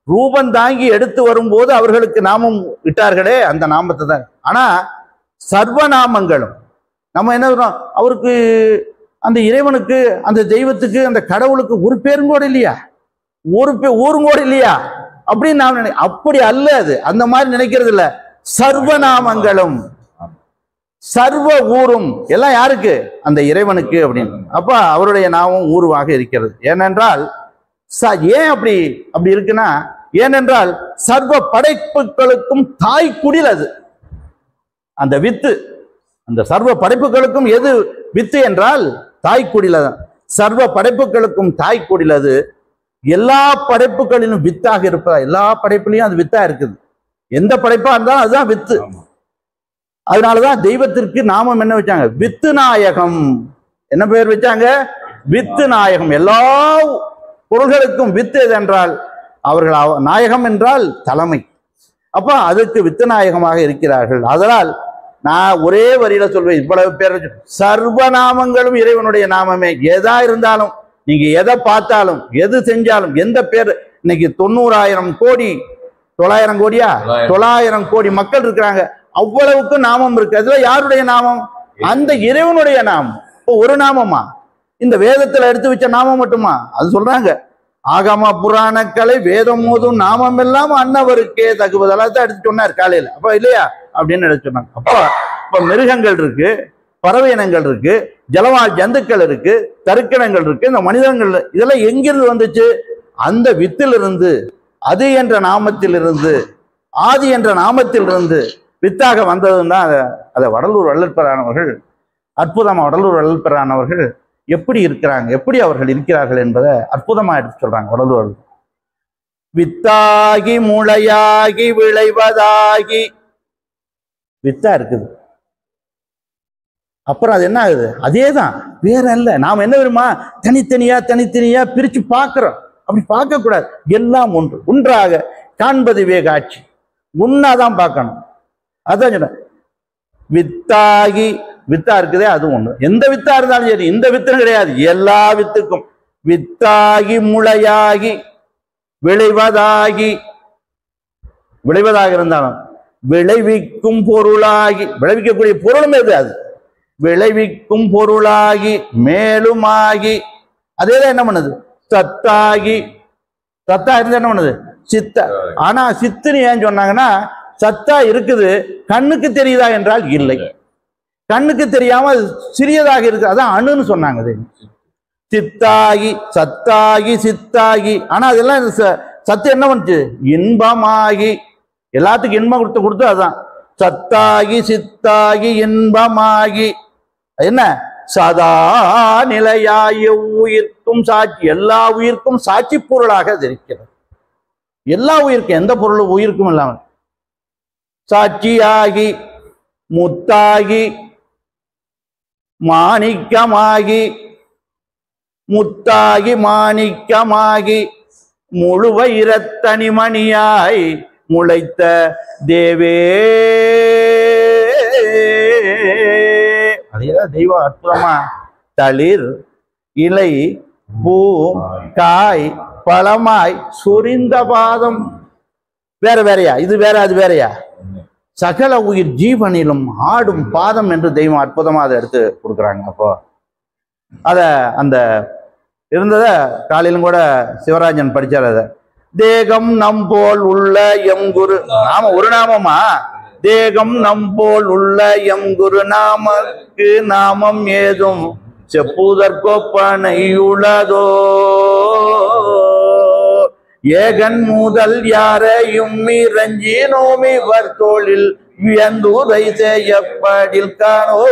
ரூபந்தாங்கி எடுத்து வரும்போது அவர்களுக்கு நாமம் விட்டார்களே, அந்த நாமத்தை தான். ஆனா சர்வநாமங்களும் நம்ம என்ன சொல்றோம்? அவருக்கு அந்த இறைவனுக்கு அந்த தெய்வத்துக்கு அந்த கடவுளுக்கு ஒரு பேருங்கோடு இல்லையா, ஒரு ஊருங்கோடு இல்லையா அப்படின்னு நாம் அப்படி அல்ல. அது அந்த மாதிரி நினைக்கிறது இல்ல. சர்வநாமங்களும் சர்வ ஊரும் எல்லாம் யாருக்கு? அந்த இறைவனுக்கு அப்படின்னு. அப்ப அவருடைய நாமம் ஊருவாக இருக்கிறது. ஏனென்றால் ஏன் அப்படி இருக்குன்னா, ஏனென்றால் சர்வ படைப்புகளுக்கும் தாய் குடில் அது. அந்த வித்து, அந்த சர்வ படைப்புகளுக்கும் எது வித்து என்றால் தாய்க்குடில தான். சர்வ படைப்புகளுக்கும் தாய்க்குடில் அது. எல்லா படைப்புகளிலும் வித்தாக இருப்பதா, எல்லா படைப்புலையும் அது வித்தா இருக்குது. எந்த படைப்பா இருந்தாலும் அதுதான் வித்து. அதனாலதான் தெய்வத்திற்கு நாமம் என்ன வச்சாங்க? வித்து நாயகம். என்ன பெயர் வச்சாங்க? வித்து நாயகம். எல்லா பொருள்களுக்கும் வித்து எது என்றால் அவர்கள் நாயகம் என்றால் தலைமை. அப்ப அதுக்கு வித்து நாயகமாக இருக்கிறார்கள். அதனால் நான் ஒரே வரியில சொல்வேன், இவ்வளவு பேர் சர்வநாமங்களும் இறைவனுடைய நாமமே. எதா இருந்தாலும் நீங்க எதை பார்த்தாலும் எது செஞ்சாலும் எந்த பேர், இன்னைக்கு 90,000 கோடி 900 கோடியா 900 கோடி மக்கள் இருக்கிறாங்க. அவ்வளவுக்கு நாமம் இருக்கு. அதுல யாருடைய நாமம்? அந்த இறைவனுடைய நாமம். இப்போ ஒரு நாமமா? இந்த வேதத்துல எடுத்து வச்ச நாமம் மட்டுமா? அது சொல்றாங்க, ஆகம புராண கலை வேதம் மோதும் நாமம் எல்லாம் அன்னவருக்கே தகுவதெல்லாம் தான் எடுத்து சொன்னார் காலையில. அப்ப இல்லையா அப்படின்னு எடுத்து சொன்னாங்க. அப்போ இப்ப மிருகங்கள் இருக்கு, பறவை இனங்கள் இருக்கு, ஜலவாழ் ஜந்துக்கள் இருக்கு, தருக்கிணங்கள் இருக்கு, இந்த மனிதர்கள் இதெல்லாம் எங்கிருந்து வந்துச்சு? அந்த வித்திலிருந்து, அது என்ற நாமத்திலிருந்து, ஆதி என்ற நாமத்திலிருந்து வித்தாக வந்ததுன்னு தான். அதை வடலூர் வள்ளற்பரானவர்கள், அற்புதமா வடலூர் வள்ளற்பரானவர்கள் எப்படி இருக்கிறாங்க, எப்படி அவர்கள் இருக்கிறார்கள் என்பதை அற்புதமா எடுத்து சொல்றாங்க. வடலூர் வித்தாகி முளையாகி விளைவதாகி வித்தா இருக்குது. அப்புறம் அது என்ன ஆகுது? அதேதான், வேற இல்ல. நாம் என்ன வருமா தனித்தனியா பிரிச்சு பார்க்கிறோம். அப்படி பார்க்க கூடாது. எல்லாம் ஒன்று, ஒன்றாக காண்பதுவே காட்சி. உன்னாதான் பார்க்கணும். அதான் சொன்ன வித்தாகி, வித்தா இருக்குதே அது ஒண்ணு. எந்த வித்தா இருந்தாலும் சரி, இந்த வித்துன்னு கிடையாது, எல்லா வித்துக்கும் வித்தாகி முளையாகி விளைவதாகி, விளைவதாக இருந்தாலும் விளைவிக்கும் பொருளாகி, விளைவிக்கக்கூடிய பொருளும் எது அது, விளைவிக்கும் பொருளாகி மேலுமாகி, அதேதான் என்ன பண்ணுது, சத்தாகி. சத்தா இருந்தா என்ன பண்ணுது, சித்த. ஆனா சித்துன்னு ஏன் சொன்னாங்கன்னா, சத்தா இருக்குது, கண்ணுக்கு தெரியுதா என்றால் இல்லை. கண்ணுக்கு தெரியாம சிறியதாக இருக்கு, அதான் அணுன்னு சொன்னாங்க. சித்தாகி, சத்தாகி, சித்தாகி. ஆனா அதெல்லாம் சத்து என்ன பண்ணுச்சு, இன்பமாகி, எல்லாத்துக்கும் இன்பம் கொடுத்து அதுதான் சத்தாகி, சித்தாகி, இன்பமாகி. என்ன, சதா நிலையாய உயிர்க்கும் சாட்சி, எல்லா உயிர்க்கும் சாட்சி பொருளாக இருக்கிறது. எல்லா உயிர்க்கும், எந்த பொருளும் உயிர்க்கும் இல்லாமல் சாட்சியாகி, முத்தாகி, மாணிக்கமாகி, முத்தாகி மாணிக்கமாகி, முழுவயிரத்தனிமணியாய் முளைத்த தேவே. அதேதான் தெய்வம் அற்புதமா தளிர் இலை பூ காய் பழமாய் சுரிந்த பாதம். வேற வேறையா, இது வேற அது வேறையா, சகல உயிர் ஜீவனிலும் ஆடும் பாதம் என்று தெய்வம் அற்புதமா அதை எடுத்து கொடுக்குறாங்க. அப்போ அத அந்த இருந்தத காலையிலும் கூட சிவராஜன் படிச்சார். அத தேகம் நம்போல் உள்ள எம் குரு நாம, ஒரு நாமமா, தேகம் நம்போல் உள்ள எம் குரு நாமக்கு நாமம் ஏதும் செப்புதற்கொப்பனை உள்ளதோ. ஏகன் முதல் யாரையும் இறஞ்சி நோமி வர்த்தோளில் வியந்துரை செய்யப்படில் காணோ.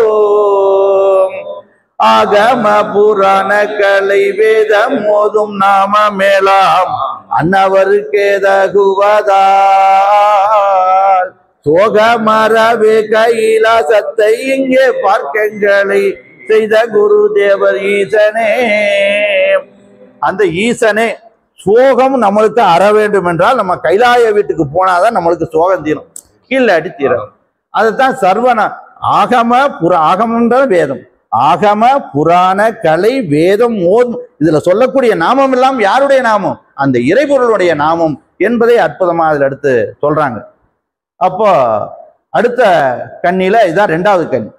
ஆகம புராண கலை வேதம் மோதும் நாம மேலாம் அன்னவருக்கேதகுவதால் சோக மரபு கைலாசத்தை இங்கே பார்க்கங்களை செய்த குரு தேவர் ஈசனே. அந்த ஈசனே சோகம் நம்மளுக்கு அற வேண்டும் என்றால் நம்ம கைலாய வீட்டுக்கு போனாதான் நம்மளுக்கு சோகம் தீரும், இல்லாட்டி தீரும். அதுதான் சர்வன ஆகம ஆகமன்ற வேதம், ஆகம புராண கலை வேதம் ஓதும். இதுல சொல்லக்கூடிய நாமம் எல்லாம் யாருடைய நாமம், அந்த இறைபொருளுடைய நாமம் என்பதை அற்புதமா அதுல எடுத்து சொல்றாங்க. அப்போ அடுத்த கண்ணில இதான் ரெண்டாவது கண்ணி.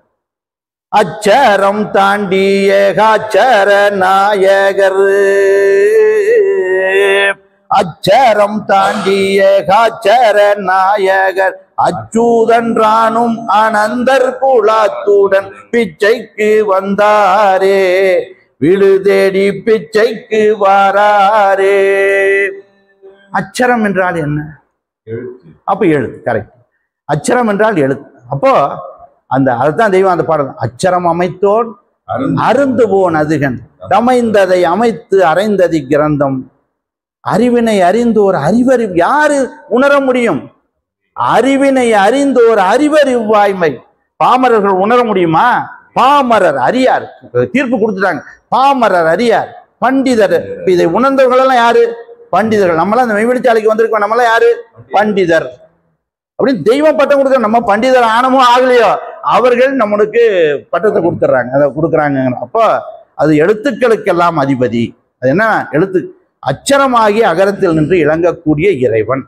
அச்சரம் தாண்டி ஏகாச்சர நாயகர், அச்சரம் தாண்டி ஏகாச்சர நாயகர் அச்சூதன்றானும் அனந்தர் குலாத்துடன் பிச்சைக்கு வந்தாரே, விடு தேடி பிச்சைக்கு வாராரே. அச்சரம் என்றால் என்ன, அப்ப எழுத்து, கரெக்ட். அச்சரம் என்றால் எழுத்து. அப்போ அந்த அதுதான் தெய்வம் அந்த பாடல், அச்சரம் அமைத்தோன் அருந்து போன் அதுகன் தமைந்ததை அமைத்து அறைந்ததி கிரந்தம். அறிவினை அறிந்தோர் அறிவறிவு, யாரு உணர முடியும், அறிவினை அறிந்தோர் அறிவறிவாய்மை. பாமரர்கள் உணர முடியுமா, பாமரர் அறியார், தீர்ப்பு கொடுத்துட்டாங்க, பாமரர் அறியார், பண்டிதர். இதை உணர்ந்தவர்கள் எல்லாம் யாரு, பண்டிதர்கள். நம்மளாம் அந்த மெய்வெளிச்சாலைக்கு வந்திருக்கோம், நம்மளாம் யாரு, பண்டிதர் அப்படின்னு தெய்வம் பட்டம் கொடுக்குற. நம்ம பண்டிதர் ஆனமோ ஆகலையோ அவர்கள் நம்மளுக்கு பட்டத்தை கொடுத்துட்றாங்க, அதை கொடுக்குறாங்க. அப்போ அது எழுத்துக்களுக்கெல்லாம் அதிபதி. அது என்ன எழுத்து, அச்சரமாகி அகரத்தில் நின்று இளங்கக்கூடிய இறைவன்.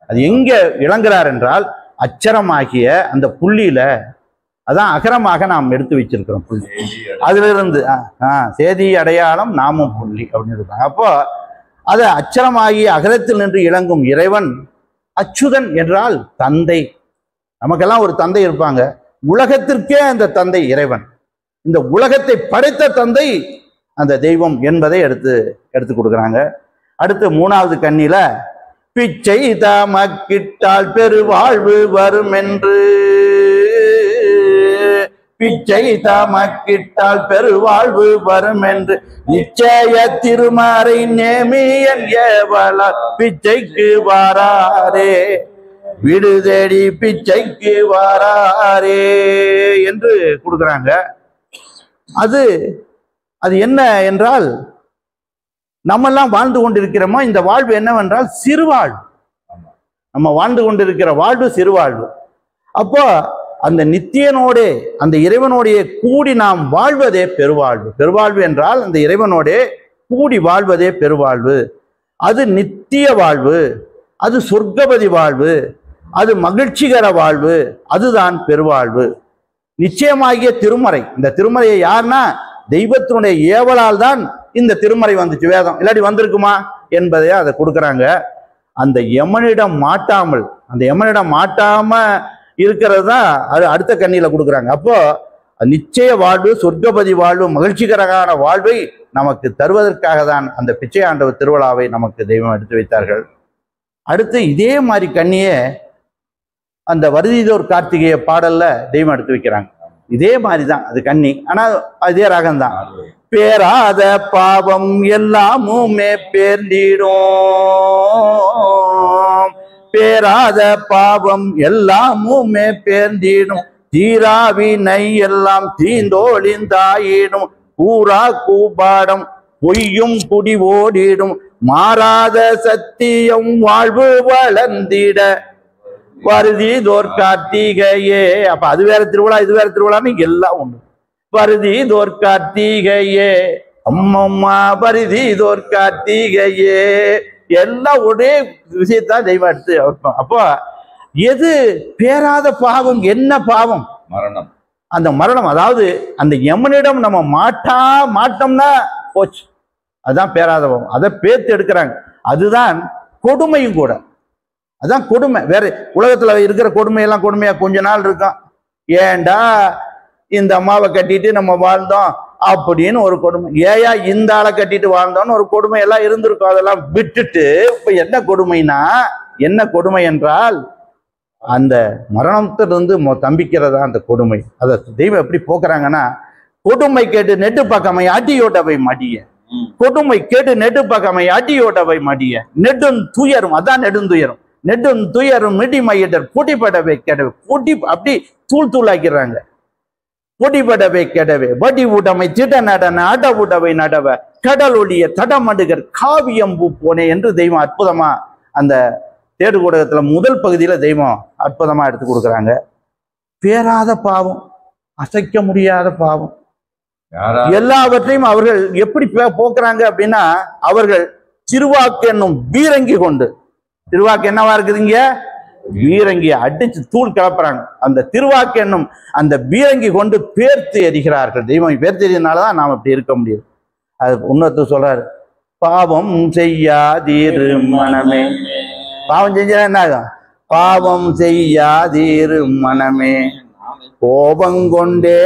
அது எங்க இளங்குறார் என்றால் அச்சரமாகிய அந்த புள்ளியில, அதான் அகரமாக நாம் எடுத்து வச்சிருக்கிறோம் புள்ளி, அதுல இருந்து சேதி அடையாளம் நாமும் புள்ளி அப்படின்னு இருக்காங்க. அப்போ அது அச்சரமாகிய அகரத்தில் நின்று இளங்கும் இறைவன். அச்சுதன் என்றால் தந்தை. நமக்கெல்லாம் ஒரு தந்தை இருப்பாங்க, உலகத்திற்கே அந்த தந்தை இறைவன். இந்த உலகத்தை படைத்த தந்தை அந்த தெய்வம் என்பதை எடுத்து கொடுக்குறாங்க. அடுத்து மூணாவது கண்ணில பிச்சை தமக்கிட்டால் பெருவாழ்வு வரும் என்று, பிச்சை தமக்கிட்டால் பெருவாழ்வு வரும் என்று நிச்சய திருமறை நேமியன் ஏவலால் பிச்சைக்கு வாராரே, விடு தேடி பிச்சைக்கு வாராரே என்று கொடுக்குறாங்க. அது என்ன என்றால், நம்மெல்லாம் வாழ்ந்து கொண்டிருக்கிறோமோ இந்த வாழ்வு என்னவென்றால் சிறுவாழ்வு. நம்ம வாழ்ந்து கொண்டிருக்கிற வாழ்வு சிறுவாழ்வு. அப்போ அந்த நித்தியனோடே அந்த இறைவனோடைய கூடி நாம் வாழ்வதே பெருவாழ்வு. பெருவாழ்வு என்றால் அந்த இறைவனோடே கூடி வாழ்வதே பெருவாழ்வு. அது நித்திய வாழ்வு, அது சொர்க்கபதி வாழ்வு, அது மகிழ்ச்சிகர வாழ்வு, அதுதான் பெருவாழ்வு. நிச்சயமாகிய திருமறை, இந்த திருமறையை யாருன்னா தெய்வத்தினுடைய ஏவலால் தான் இந்த திருமறை வந்துச்சு. வேதம் இல்லாட்டி வந்திருக்குமா என்பதையே அதை கொடுக்குறாங்க. அந்த யமனிடம் மாட்டாமல், அந்த யமனிடம் மாட்டாம இருக்கிறது தான் அது அடுத்த கண்ணியில கொடுக்குறாங்க. அப்போ நிச்சய வாழ்வு, சொர்க்கபதி வாழ்வு, மகிழ்ச்சிகரமான வாழ்வை நமக்கு தருவதற்காக தான் அந்த பிச்சை ஆண்டவர் திருவிழாவை நமக்கு தெய்வம் எடுத்து வைத்தார்கள். அடுத்து இதே மாதிரி கண்ணியே அந்த வருதிதோர் கார்த்திகேய பாடல்ல தெய்வம் எடுத்து வைக்கிறாங்க. இதே மாதிரி தான் அது கண்ணி, ஆனா அதே ராகம்தான். பேராத பாவம் எல்லாமுமே பேர்ந்திடும், பேராத பாவம் எல்லாமுமே பேர்ந்திடும், தீராவினை எல்லாம் தீந்தோழிந்தாயிடும், கூறா கூபாடம் பொய்யும் குடி ஓடிடும், மாறாத சத்தியம் வாழ்வு வளர்ந்திட வருதிதோர் கார்த்திகையே. அப்ப அது வேற திருவிழா இது வேற திருவிழான்னு எல்லாம் ஒண்ணு. வருதிதோர் கார்த்திகையே அம்மம்மா வருதிதோர் கார்த்திகையே, எல்லாம் ஒரே விஷயத்தான் தெய்வம் எடுத்து. அப்போ எது பேராத பாவம்? என்ன பாவம்? மரணம். அந்த மரணம், அதாவது அந்த யமனிடம் நம்ம மாட்டோம்னா போச்சு, அதுதான் பேராத பாவம். அதை பேர்த்து எடுக்கிறாங்க. அதுதான் கொடுமையும் கூட. அதான் கொடுமை. வேற உலகத்துல இருக்கிற கொடுமையெல்லாம் கொடுமையா கொஞ்ச நாள் இருக்கும். ஏண்டா இந்த அம்மாவை கட்டிட்டு நம்ம வாழ்ந்தோம் அப்படின்னு ஒரு கொடுமை, ஏயா இந்த ஆளை கட்டிட்டு வாழ்ந்தோம்னு ஒரு கொடுமை எல்லாம் இருந்திருக்கும். அதெல்லாம் விட்டுட்டு இப்ப என்ன கொடுமைனா, என்ன கொடுமை என்றால் அந்த மரணத்திலிருந்து தம்பிக்கிறதா அந்த கொடுமை. அதை தெய்வம் எப்படி போக்குறாங்கன்னா, கொடுமை கேட்டு நெட்டு பக்கமை அடியோட்டவை மடிய, கொடுமை கேட்டு நெட்டு பக்கமை அடியோட்டவை மடிய, நெடும் துயரும், அதான் நெடுந்துயரும், நெடும் துயரும் மிடிமையிடர் பொடிபடவை கெடவே, பொடி அப்படி தூள் தூளாக்கிறாங்க. பொடிபடவை கெடவே வடி உடமை திட நடன அட உடவை நடவ கடல் ஒளிய தடமடுகர் காவியம்பூ போனே என்று தெய்வம் அற்புதமா அந்த தேடு கூடகத்துல முதல் பகுதியில தெய்வம் அற்புதமா எடுத்து கொடுக்குறாங்க. பேராத பாவம், அசைக்க முடியாத பாவம், எல்லாவற்றையும் அவர்கள் எப்படி போக்குறாங்க அப்படின்னா, அவர்கள் திருவாக்கு என்னும் பீரங்கி கொண்டு, திருவாக்கு என்னவா இருக்குதுங்க? பீரங்கிய அடிச்சு தூள் கிளப்புறாங்க. அந்த திருவாக்கு என்னும் அந்த பீரங்கி கொண்டு பேர்த்து எறிகிறார்கள். தெய்வம் பேர்த்து எறியதுனாலதான் நாம் இப்படி இருக்க முடியுது. அது இன்னொருத்தர் சொல்றாரு, பாவம் செய்யாதீரு மனமே. பாவம் செஞ்சா என்ன ஆகும்? பாவம் செய்யாதீரு மனமே, கோபங்கொண்டே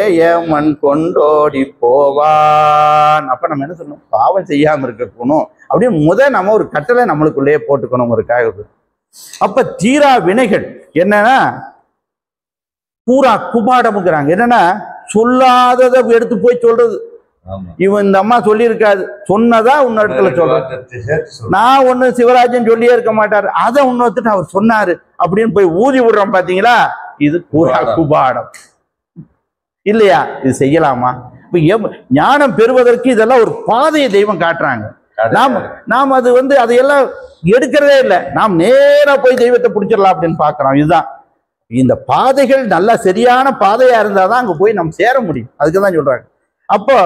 மண் கொண்டோடி போவான். அப்ப நம்ம என்ன சொல்லணும்? பாவம் செய்யாம இருக்கணும் அப்படின்னு நம்ம ஒரு கட்டளை நம்மளுக்குள்ளேயே போட்டுக்கணுங்கிறதுக்காக. அப்ப தீரா வினைகள் என்னன்னா பூரா குபாடமுங்கிறாங்க. என்னன்னா சொல்லாததை எடுத்து போய் சொல்றது. இவன் இந்த அம்மா சொல்லி இருக்காது, சொன்னதா இன்னொருத்துல சொல்றது. நான் ஒண்ணு சிவராஜன் சொல்லியே இருக்க மாட்டாரு, அதை இன்னொருத்துட்டு அவர் சொன்னாரு அப்படின்னு போய் ஊதி விடுறோம். பாத்தீங்களா? இது பூரா குபாடம் இல்லையா? இது செய்யலாமா? இப்ப ஞானம் பெறுவதற்கு இதெல்லாம் ஒரு பாதையை தெய்வம் காட்டுறாங்க. நாம் அது அதையெல்லாம் எடுக்கிறதே இல்லை. நாம் நேரா போய் தெய்வத்தை பிடிச்சிடலாம் அப்படின்னு பாக்குறோம். இதுதான் இந்த பாதைகள் நல்லா சரியான பாதையா இருந்தாதான் அங்க போய் நம்ம சேர முடியும். அதுக்குதான் சொல்றாங்க. அப்போ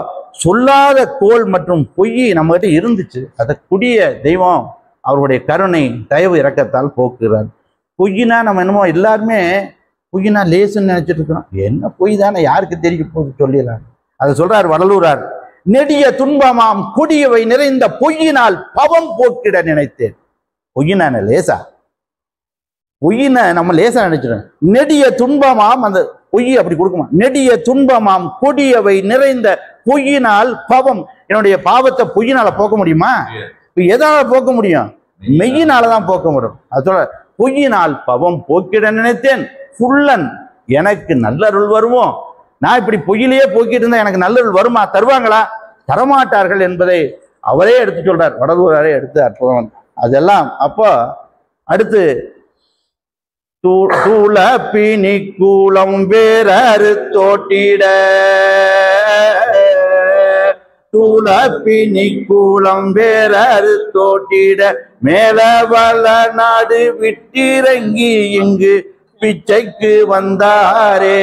சொல்லாத கோல் மற்றும் பொய் நம்ம கிட்ட இருந்துச்சு, அதை குடிய தெய்வம் அவருடைய கருணை தயவு இரக்கத்தால் போக்குறார். பொய்னா நம்ம என்னமோ எல்லாருமே பொய்னா லேசுன்னு நினைச்சிட்டு இருக்கிறோம். என்ன பொய் தானே, யாருக்கு தெரிய போது சொல்லிடலாம். அதை சொல்றாரு வடலூரார், நெடிய துன்பமாம் கொடியவை நிறைந்த பொய்யினால் பவம் போக்கிட நினைத்தேன். பொய்யினா லேசா? பொய்யின நம்ம லேசா நினைச்சிடும். நெடிய துன்பமாம், அந்த பொய் அப்படி கொடுக்குமா? நெடிய துன்பமாம் கொடியவை நிறைந்த பொய்யினால் பவம். என்னுடைய பாவத்தை பொய்யினால போக்க முடியுமா? எதால போக்க முடியும்? மெய்யினாலதான் போக்க முடியும். அது சொல்ற, பொய்யினால் பவம் போக்கிட நினைத்தேன், புல்லன் எனக்கு நல்லருள் வருவோம். நான் இப்படி பொய்யிலேயே போக்கிட்டு இருந்தா எனக்கு நல்லருள் வருமா? தருவாங்களா? தரமாட்டார்கள் என்பதை அவரே எடுத்து சொல்றார். வடலூராரே எடுத்து அற்புதம். அதெல்லாம் அப்போ அடுத்து தூள பிணி கூலம் வேறு தோட்டிட, தூள பிணி கூலம் வேறு தோட்டிட மேல வள நாடு விட்டிறங்கி இங்கு பிச்சைக்கு வந்தாரே,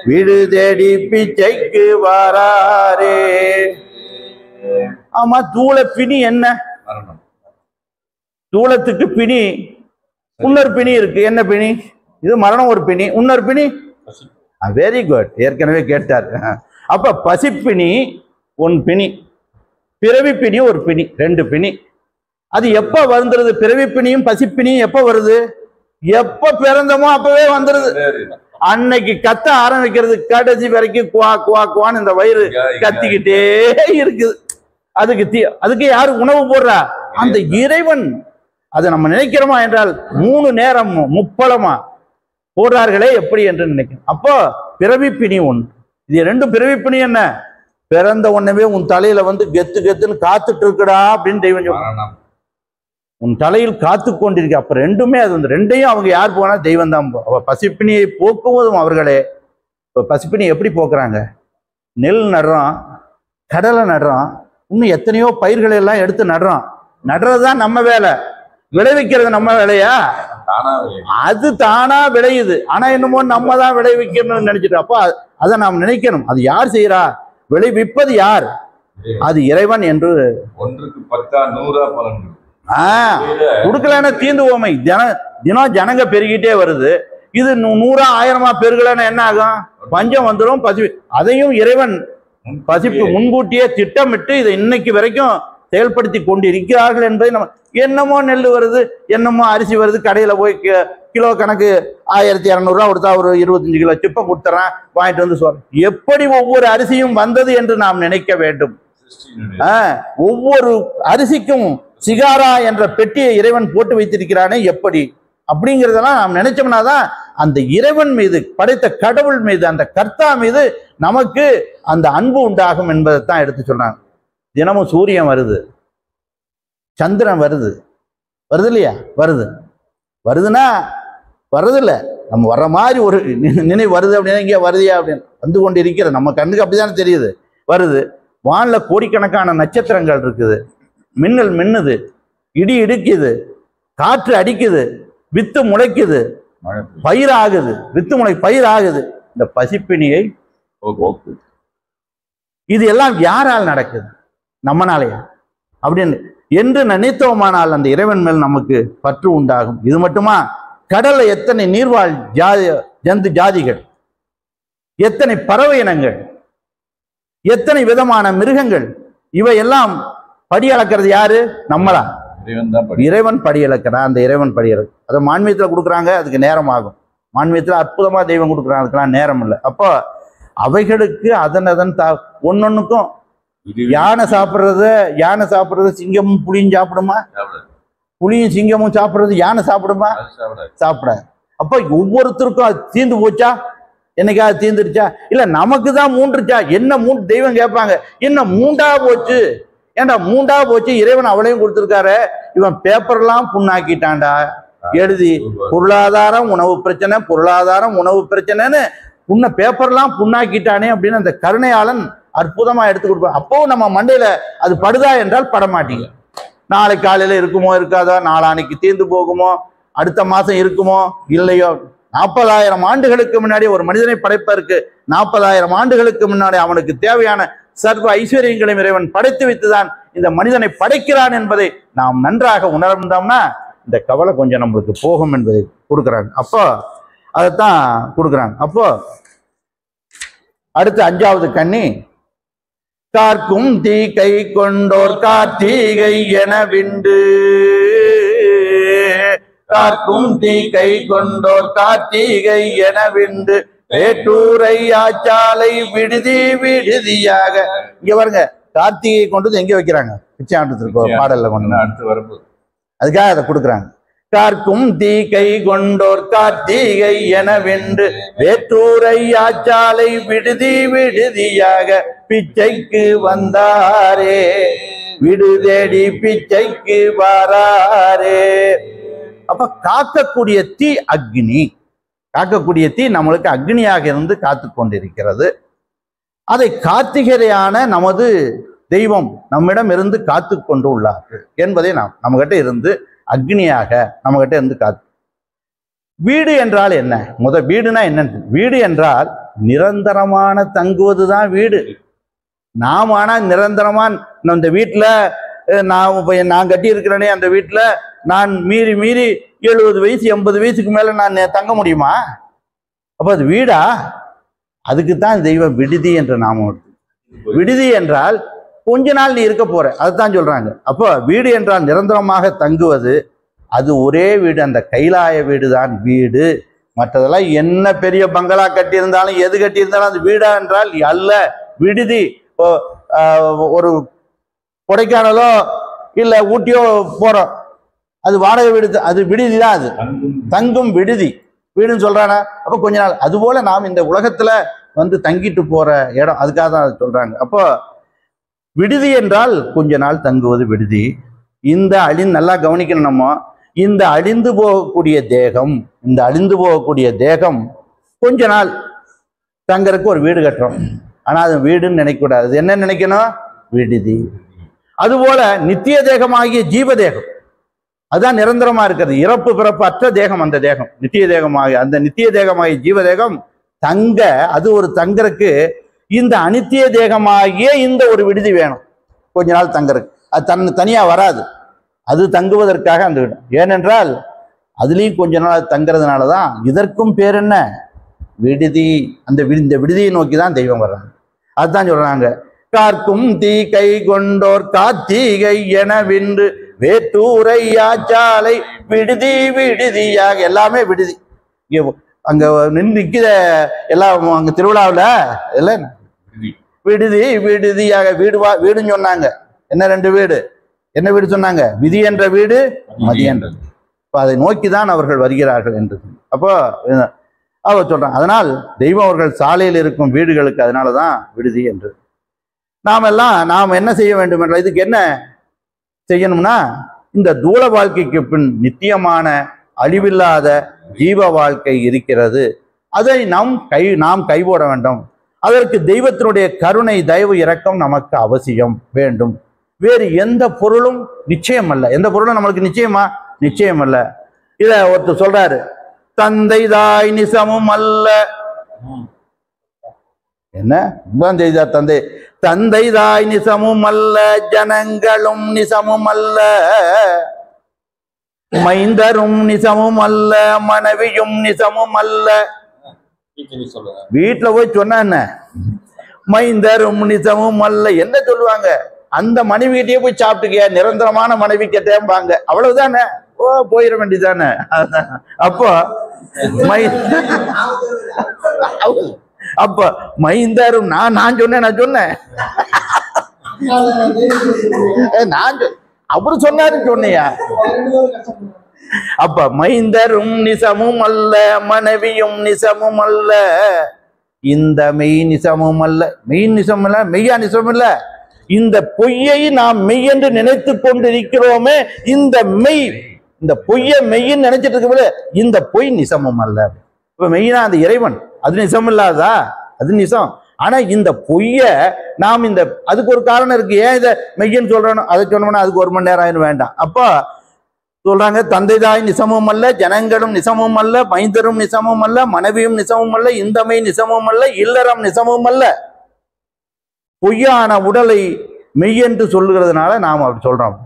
வீடு தேடி பிச்சைக்கு வாராரே. ஆமா, தூள பிணி என்ன? தூளத்துக்கு பிணி இன்னொரு பிணி இருக்கு. என்ன பிணி? இது மரணம் ஒரு பிணி, இன்னொரு பிணி வெரி குட், ஏற்கனவே கேட்டார். அப்ப பசிப்பிணி ஒன் பிணி, பிறவி பிணி ஒரு பிணி, ரெண்டு பிணி. அது எப்ப வந்துருது? பிறவி பிணியும் பசிப்பிணியும் எப்ப வருது? எப்ப பிறந்தமோ அப்பவே வந்துருது. அன்னைக்கு கத்த ஆரம்பிக்கிறது, கடைசி வரைக்கும் குவா குவா குவான்னு இந்த வயிறு கத்திக்கிட்டே இருக்குது. அதுக்கு யாரு உணவு போடுறா? அந்த இறைவன். அதை நம்ம நினைக்கிறோமா என்றால் 3 நேரம் முப்பலமா போடுறார்களே, எப்படி என்று நினைக்கிறோம். அப்போ பிறவிப்பிணி ஒன்று. இது ரெண்டும் பிறவிப்பிணி என்ன? பிறந்த உடனே உன் தலையில வந்து கெத்து கெத்துன்னு காத்துட்டு இருக்குடா அப்படின்னு தெய்வம் சொல்றான். உன் தலையில் காத்து கொண்டிருக்க. அப்ப ரெண்டுமே அது வந்து ரெண்டையும் அவங்க யார் போனா தெய்வம் தான். அவ பசிப்பிணியை போக்குவதும் அவர்களே. இப்ப பசிப்பிணி எப்படி போக்குறாங்க? நெல் நடுறோம், கடலை நடுறோம், இன்னும் எத்தனையோ பயிர்களை எல்லாம் எடுத்து நடுறோம். நடுறதுதான் நம்ம வேலை, விளைவிக்கிறது நம்ம வேலையா? அது தானா விளையுது. ஆனா என்னமோ நம்ம தான் விளைவிக்கணும்னு நினைச்சிட்டு. அப்ப அதை நாம் நினைக்கணும். அது யார் செய்யறா? விளைவிப்பது யார்? அது இறைவன் என்று. ஒன்றுக்கு 10 100 பலன் கொடுக்கலன்னா தீந்து ஓமை. தினம் ஜனங்க பெருகிட்டே வருது. இது 100 1000 பெருகலன்னா என்ன ஆகும்? பஞ்சம் வந்துடும், பசிப்பு. அதையும் இறைவன் பசிப்பு முன்கூட்டியே திட்டமிட்டு இதை இன்னைக்கு வரைக்கும் செயல்படுத்தி கொண்டு இருக்கிறார்கள் என்பதை நம்ம. என்னமோ நெல் வருது, என்னமோ அரிசி வருது, கடையில போய் கிலோ கணக்கு 1200 ரூபா கொடுத்தா ஒரு 25 கிலோ சிப்பை கொடுத்துறேன், வாங்கிட்டு வந்து சொல்றேன். எப்படி ஒவ்வொரு அரிசியும் வந்தது என்று நாம் நினைக்க வேண்டும். ஒவ்வொரு அரிசிக்கும் சிகாரா என்ற பெட்டியை இறைவன் போட்டு வைத்திருக்கிறானே எப்படி? அப்படிங்கிறதெல்லாம் நாம் நினைச்சோம்னா தான் அந்த இறைவன் மீது, படைத்த கடவுள் மீது, அந்த கர்த்தா மீது நமக்கு அந்த அன்பு உண்டாகும் என்பதைத்தான் எடுத்து சொல்றாங்க. தினமும் சூரியன் வருது, சந்திரன் வருது இல்லையா? வருதுன்னா வருது இல்லை, நம்ம வர்ற மாதிரி ஒரு நினைவு வருது அப்படின்னா இங்கே வருதியா அப்படின்னு வந்து கொண்டு இருக்கிற நம்ம கண்ணுக்கு அப்படித்தானே தெரியுது. வருது. வானில் கோடிக்கணக்கான நட்சத்திரங்கள் இருக்குது, மின்னல் மின்னுது, இடி இடிக்குது, காற்று அடிக்குது, வித்து முளைக்குது, பயிர் ஆகுது, வித்து முளை பயிர் ஆகுது. இந்த பசிப்பிணியை போக்குது. இது எல்லாம் யாரால் நடக்குது? நம்மனாலையா அப்படின்னு என்று நினைத்தோமானால் அந்த இறைவன் மேல் நமக்கு பற்று உண்டாகும். இது மட்டுமா? கடல்ல எத்தனை நீர்வாழ் ஜந்து ஜாதிகள், எத்தனை பறவை இனங்கள், எத்தனை விதமான மிருகங்கள், இவையெல்லாம் படி அளக்கிறது யாரு? நம்மளா? இறைவன் படி அளக்கிறான். அந்த இறைவன் படி அளக்கு அதை மான்மியத்துல கொடுக்குறாங்க, அதுக்கு நேரம் ஆகும். மான்மியத்துல அற்புதமா தெய்வம் கொடுக்குறாங்க, அதுக்கெல்லாம் நேரம் இல்லை. அப்போ அவைகளுக்கு அதன் ஒன்னொன்னுக்கும் யானை சாப்பிடுறது சிங்கமும் புலியும் சாப்பிடுமா? புலியும் சிங்கமும் சாப்பிடுறது யானை சாப்பிடுமா? சாப்பிடாது. அப்ப ஒவ்வொருத்தருக்கும் அது தீந்து போச்சா? என்னைக்காவது தீந்துருச்சா? இல்ல நமக்கு தான் மூன்றுச்சா? என்ன மூன்று தெய்வம் கேட்பாங்க, என்ன மூண்டா போச்சு? ஏன்டா மூண்டா போச்சு? இறைவன் அவளையும் கொடுத்துருக்காரு. இவன் பேப்பர்லாம் புண்ணாக்கிட்டான்டா எழுதி, பொருளாதாரம் உணவு பிரச்சனை, பொருளாதாரம் உணவு பிரச்சனைன்னு புண்ண பேப்பர்லாம் புண்ணாக்கிட்டானே அப்படின்னு அந்த கருணையாளன் அற்புதமா எடுத்து கொடுப்பார். அப்பவும் நம்ம மண்டையில அது படுதா என்றால் படமாட்டீங்க. நாளை காலையில இருக்குமோ இருக்காதோ, நாளானைக்கு தீர்ந்து போகுமோ, அடுத்த மாசம் இருக்குமோ இல்லையோ. 40,000 ஆண்டுகளுக்கு முன்னாடி ஒரு மனிதனை படைப்பதற்கு 40,000 ஆண்டுகளுக்கு முன்னாடி அவனுக்கு தேவையான சர்வ ஐஸ்வர்யங்களையும் இறைவன் படைத்து வைத்துதான் இந்த மனிதனை படைக்கிறான் என்பதை நாம் நன்றாக உணர்ந்தோம்னா இந்த கவலை கொஞ்சம் நம்மளுக்கு போகும் என்பதை கொடுக்குறாங்க. அப்போ அதைத்தான் கொடுக்குறாங்க. அப்போ அடுத்து 5வது கண்ணி, கார்க்கும் தீ கை கொண்டோர் கார்த்திகை என விண்டு, கார்க்கும் தீ கை கொண்டோர் கார்த்திகை என விண்டு, வேட்டூரை ஆச்சாலை விடுதி விடுதியாக. இங்க பாருங்க, கார்த்திகை கொண்டு எங்க வைக்கிறாங்க? பிச்சாண்டத்திற்கு பாடல்ல கொண்டு அடுத்து வரப்பு, அதுக்காக அதை கொடுக்குறாங்க. கார்க்கும் தீ கை கொண்டோர் கார்த்திகை என வென்று, வேற்றூரை ஆச்சாலை விடுதி விடுதியாக பிச்சைக்கு வந்தாரே, விடு தேடி பிச்சைக்கு வாராரே. அப்ப காக்கக்கூடிய தீ அக்னி, காக்கக்கூடிய தீ நம்மளுக்கு அக்னியாக இருந்து காத்து கொண்டிருக்கிறது. அதை கார்த்திகையான நமது தெய்வம் நம்மிடம் இருந்து காத்து கொண்டு உள்ளார்கள் என்பதை நம்மகிட்ட இருந்து அக்னியாக நம்மகிட்ட இருந்து காத்து. வீடு என்றால் என்ன? வீடுனா என்னன்னு, வீடு என்றால் நிரந்தரமான தங்குவதுதான் வீடு. நாம் ஆனா நிரந்தரமா இந்த வீட்டுல நான் கட்டி இருக்கிறேனே, அந்த வீட்டுல நான் மீறி 70 வயசு 80 வயசுக்கு மேல நான் தங்க முடியுமா? அப்ப அது வீடா? அதுக்குத்தான் தெய்வம் விடுதி என்ற நாமம். விடுதி என்றால் கொஞ்ச நாள் நீ இருக்க போற, அதுதான் சொல்றாங்க. அப்போ வீடு என்றால் நிரந்தரமாக தங்குவது, அது ஒரே வீடு, அந்த கைலாய வீடு தான் வீடு. மற்றதெல்லாம் என்ன பெரிய பங்களா கட்டியிருந்தாலும் எது கட்டியிருந்தாலும் அது வீடா என்றால் அல்ல, விடுதி. ஒரு கொடைக்கானலோ இல்ல ஊட்டியோ போறோம், அது வாடகை வீடு, அது விடுதி தான், அது தங்கும் விடுதி, வீடுன்னு சொல்றானா. அப்ப கொஞ்ச நாள், அது போல நாம் இந்த உலகத்துல தங்கிட்டு போற இடம், அதுக்காக தான் அது சொல்றாங்க. அப்போ விடுதி என்றால் கொஞ்ச நாள் தங்குவது விடுதி. இந்த நல்லா கவனிக்கணும் நம்ம. இந்த அழிந்து போகக்கூடிய தேகம் கொஞ்ச நாள் தங்கறதுக்கு ஒரு வீடு கட்டுறோம். ஆனா அது வீடுன்னு நினைக்கக்கூடாது. அது என்ன நினைக்கணும்? விடுதி. அதுபோல நித்திய தேகமாகிய ஜீவ தேகம், அதுதான் நிரந்தரமா இருக்கிறது. இறப்பு பிறப்பு அற்ற தேகம் அந்த தேகம், நித்திய தேகமாகிய அந்த நித்திய தேகமாகிய ஜீவ தேகம் தங்க, அது ஒரு தங்கறதுக்கு இந்த அனித்திய தேகமாகிய இந்த ஒரு விடுதி வேணும் கொஞ்ச நாள் தங்கறதுக்கு. அது தனியா வராது, அது தங்குவதற்காக அந்த வீடு. ஏனென்றால் அதுலேயும் கொஞ்ச நாள் தங்குறதுனாலதான் இதற்கும் பேர் என்ன? விடுதி. இந்த விடுதியை நோக்கி தான் தெய்வம் வர்றாங்க. அதுதான் சொல்றாங்க, கார்க்கும் தீ கை கொண்டோர் கார்த்திகை என வின்று வேட்டூரை யாச்சாலை விடுதி விடுதியாக. எல்லாமே விடுதி. அங்க நிற்கிற எல்லாம் அங்க திருவிழாவில் எல்லாம் விடுதி விடுதியாக. வீடுன்னு சொன்னாங்க. என்ன 2 வீடு? என்ன வீடு சொன்னாங்க? விதி என்ற வீடு, மதி என்ற. இப்போ அதை நோக்கிதான் அவர்கள் வருகிறார்கள் என்று. அப்போ அவர் சொல்றாங்க, அதனால் தெய்வம் அவர்கள் சாலையில் இருக்கும் வீடுகளுக்கு அதனாலதான் விடுதி என்று. நாம் என்ன செய்ய வேண்டும் என்ற, இதுக்கு என்ன செய்யணும்னா, இந்த தூள வாழ்க்கைக்கு பின் நித்தியமான அழிவில்லாத ஜீவ வாழ்க்கை இருக்கிறது. அதை நாம் கைபோட வேண்டும். அதற்கு தெய்வத்தினுடைய கருணை, தயவு, இரக்கம் நமக்கு அவசியம் வேண்டும். வேறு எந்த பொருளும் நிச்சயம் அல்ல. எந்த பொருளும் நம்மளுக்கு நிச்சயமா? நிச்சயம் அல்ல. இத ஒருத்தர் சொல்றாரு, தந்தை தாய் நிசமும் அல்ல. என்ன செய்தார்? தந்தை தாய் நிசமும் அல்ல, ஜனங்களும் நிசமும் அல்ல, மைந்தரும் நிசமும் அல்ல, மனைவியும் நிசமும் அல்ல. வீட்டுல போய் சொன்ன என்ன? மைந்தரும் நிசமும் அல்ல. என்ன சொல்லுவாங்க? அந்த மனைவி கிட்டே போய் சாப்பிட்டுக்கியா, நிரந்தரமான மனைவி கிட்டேம்பாங்க. அவ்வளவுதானே, போயிட வேண்டியதானே. அப்போ அப்ப மைந்தரும் நான் சொன்னேன் அவரு சொன்னாரு சொன்னியா? அப்ப மைந்தரும் நிசமும் அல்ல, மனைவியும் நிசமும் அல்ல, இந்த மெய் நிசமும் அல்ல. மெய் நிசம் இல்ல, மெய்யா நிசம் இல்ல. இந்த பொய்யை நாம் மெய் என்று நினைத்து கொண்டிருக்கிறோமே, இந்த மெய், இந்த பொய்யை மெய்ன்னு நினைச்சிட்டு இருக்க, இந்த பொய் நிசமும் அல்ல. இப்ப மெய்னா அந்த இறைவன், அது நிசம் இல்லாதா? அது நிசம். ஆனா இந்த பொய்ய நாம் அதுக்கு ஒரு காரணம் இருக்கு. ஏன் இதை மெய்யன்னு சொல்றோம்? அதை சொன்னோம்னா அதுக்கு 1 மணி நேரம் ஆயிரம் வேண்டாம். அப்போ சொல்றாங்க, தந்தை தாய் நிசமும் அல்ல, ஜனங்களும் நிசமும் அல்ல, மைந்தரும் நிசமும் அல்ல, மனைவியும் நிசமும் அல்ல, இந்த மெய் நிசமும் அல்ல, இல்லறம் நிசமும் அல்ல. பொய்யான உடலை மெய் என்று சொல்லுகிறதுனால நாம் அப்படி சொல்றோம்.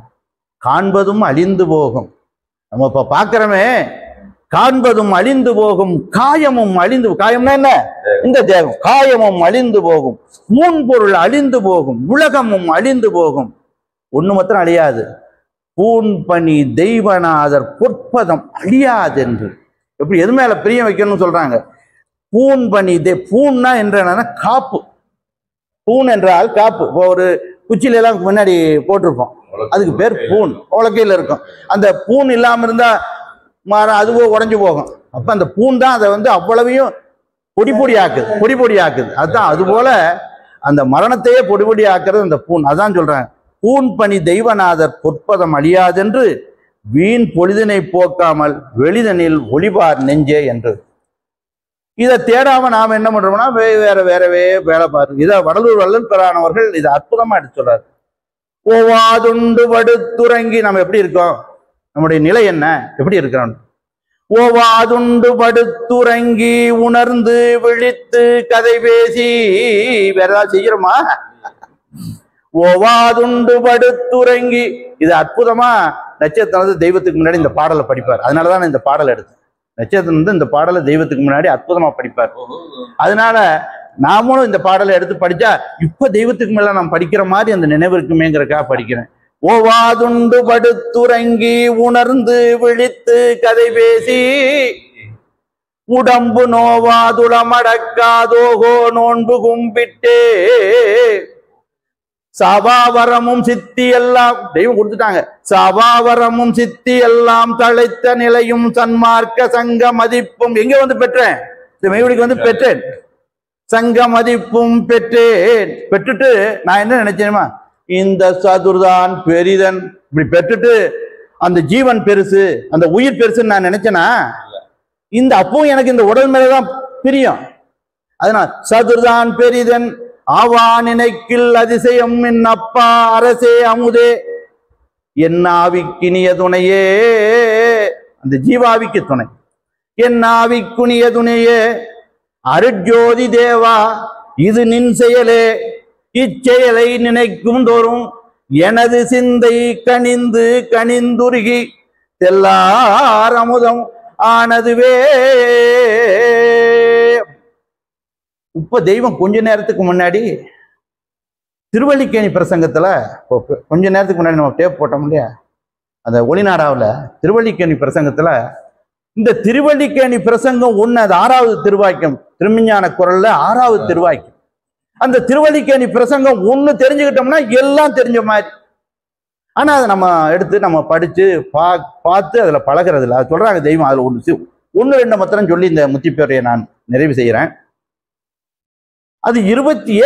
காண்பதும் அழிந்து போகும். நம்ம இப்ப பாக்குறோமே, காண்பதும் அழிந்து போகும், காயமும் அழிந்து. காயம்னா என்ன? இந்த தேகம். காயமும் அழிந்து போகும், மூன்பொருள் அழிந்து போகும், உலகமும் அழிந்து போகும். ஒண்ணு மாத்திரம் அழியாது, பூன் பணி தெய்வநாதர் பொற்பதம் அழியாது என்று. எப்படி எது மேல பிரியம் வைக்கணும்னு சொல்றாங்க? பூன் பணி பூன்னா என்ன? காப்பு. பூன் என்றால் காப்பு. ஒரு குச்சில எல்லாம் முன்னாடி போட்டிருப்போம், அதுக்கு பேர் பூன். உலக்கையில இருக்கும். அந்த பூன் இல்லாம இருந்தா அதுவோ உடஞ்சு போகும். அப்ப அந்த பூன் தான் அதை அவ்வளவையும் பொடி ஆக்குது. அதுதான் அது போல அந்த மரணத்தையே பொடி ஆக்குறது அந்த பூன். அதான் சொல்றாங்க, பூன் பணி தெய்வநாதர் பொற்பதம் அழியாதென்று வீண் பொழுதினை போக்காமல் வெளிதனில் ஒளிபார் நெஞ்சே என்று. இதை தேடாம நாம என்ன பண்றோம்னா வேறவே வேலை பாரு. இதை வடலூர் வள்ளல் பெறானவர்கள் இதை அற்புதமா எடுத்து சொல்றாரு. ஓவாதுண்டு படுத்துறங்கி நம்ம எப்படி இருக்கோம், நம்முடைய நிலை என்ன, எப்படி இருக்கிறோம்? ஓவாதுண்டு படுத்துறங்கி உணர்ந்து விழித்து கதை பேசி வேற ஏதாவது செய்யறோமா? ஓவாதுண்டு படுத்துறங்கி இது அற்புதமா நட்சத்திரம் தெய்வத்துக்கு முன்னாடி இந்த பாடலை படிப்பார். அதனாலதான் இந்த பாடலை எடுத்தேன். நட்சத்திரம் இந்த பாடலை தெய்வத்துக்கு முன்னாடி அற்புதமா படிப்பார். அதனால நாமளும் இந்த பாடலை எடுத்து படிச்சா இப்ப தெய்வத்துக்கு மேல நான் படிக்கிற மாதிரி அந்த நினைவு இருக்குமேங்கிறக்காக படிக்கிறேன். ஓவாதுண்டு படுத்துறங்கி உணர்ந்து விழித்து கதை பேசி உடம்பு நோவாதுளமடக்காதோகோ நோன்பு கும்பிட்டே சபாவரமும் சித்தி எல்லாம் தெய்வம் கொடுத்துட்டாங்க. சபாவரமும் சித்தி எல்லாம் தழைத்த நிலையும் சன்மார்க்க சங்க மதிப்பும் எங்க வந்து பெற்றேன், இந்த மெய்வழிக்கு வந்து பெற்றேன். சங்க மதிப்பும் பெற்றேன். பெற்றுட்டு நான் என்ன நினைச்சேனுமா, இந்த சதுர்தான் பெரிதன் இப்படி பெற்றுட்டு அந்த ஜீவன் பெருசு அந்த உயிர் பெருசுன்னு நான் நினைச்சேனா? இந்த அப்பவும் எனக்கு இந்த உடல் மேலதான் பிரியம். அதனால் சதுர்தான் பெரிதன் ஆவா நினைக்கில் அதிசயம் என் அப்பா அரசே அமுதே என் ஆவிக்கினிய துணையே, அந்த ஜீவாவிக்கு துணை, என் ஆவிக்குனிய துணையே அருட்ஜோதி தேவா இது நின் செயலே, இச்செயலை நினைக்கும் தோறும் எனது சிந்தை கனிந்து கனிந்துருகி தெல்லார் அமுதம் ஆனதுவே. இப்ப தெய்வம் கொஞ்ச நேரத்துக்கு முன்னாடி திருவல்லிக்கேணி பிரசங்கத்துல கொஞ்ச நேரத்துக்கு முன்னாடி நம்ம டேப் போட்டோம் இல்லையா, அந்த ஒளிநாடாவில் திருவல்லிக்கேணி பிரசங்கத்துல இந்த திருவல்லிக்கேணி பிரசங்கம் ஒண்ணு, அது 6வது திருவாக்கியம், திருஞான குரல்ல 6வது திருவாக்கியம். அந்த திருவல்லிக்கேணி பிரசங்கம் ஒண்ணு தெரிஞ்சுக்கிட்டோம்னா எல்லாம் தெரிஞ்ச மாதிரி. ஆனா அதை நம்ம எடுத்து நம்ம படிச்சு பார்த்து அதுல பழகிறது இல்லை. அது சொல்றாங்க தெய்வம் அதுல ஒண்ணு ரெண்டு மாத்திரம் சொல்லி இந்த முத்திப்பேரையை நான் நிறைவு செய்யறேன். அது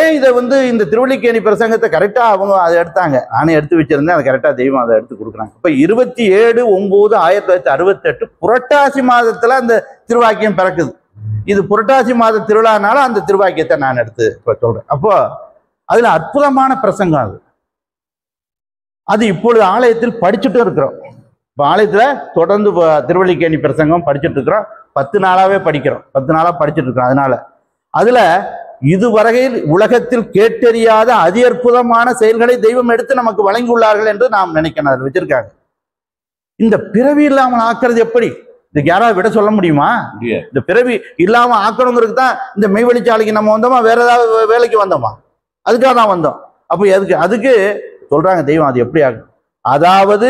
ஏன் இதை வந்து இந்த திருவல்லிக்கேணி பிரசங்கத்தை கரெக்டா அவங்க அதை எடுத்தாங்க, நானே எடுத்து வச்சிருந்தேன், அதை கரெக்டா தெய்வம் அதை எடுத்து கொடுக்குறாங்க. இப்ப 27/9/1968 புரட்டாசி மாதத்துல அந்த திருவாக்கியம் பிறக்குது. இது புரட்டாசி மாத திருவிழானால அந்த திருவாக்கியத்தை நான் எடுத்து இப்ப சொல்றேன். அப்போ அதுல அற்புதமான பிரசங்கம் அது. அது இப்பொழுது ஆலயத்தில் படிச்சுட்டு இருக்கிறோம். இப்ப ஆலயத்துல தொடர்ந்து திருவல்லிக்கேணி பிரசங்கம் படிச்சுட்டு இருக்கிறோம். 10 நாளாவே படிக்கிறோம், 10 நாளா படிச்சுட்டு இருக்கிறோம். அதனால அதுல இதுவரையில் உலகத்தில் கேட்டறியாத அதி அற்புதமான செயல்களை தெய்வம் எடுத்து நமக்கு வழங்கியுள்ளார்கள் என்று நாம் நினைக்கணும். அதில் வச்சிருக்காங்க. இந்த பிறவி இல்லாமல் ஆக்குறது எப்படி, இதுக்கு யாராவது விட சொல்ல முடியுமா? இந்த பிறவி இல்லாம ஆக்கணுங்கிறது தான் இந்த மெய்வெளிச்சாலைக்கு நம்ம வந்தோமா, வேற ஏதாவது வேலைக்கு வந்தோமா? அதுக்காக தான் வந்தோம். அப்போ அதுக்கு சொல்றாங்க தெய்வம் அது எப்படி ஆகும். அதாவது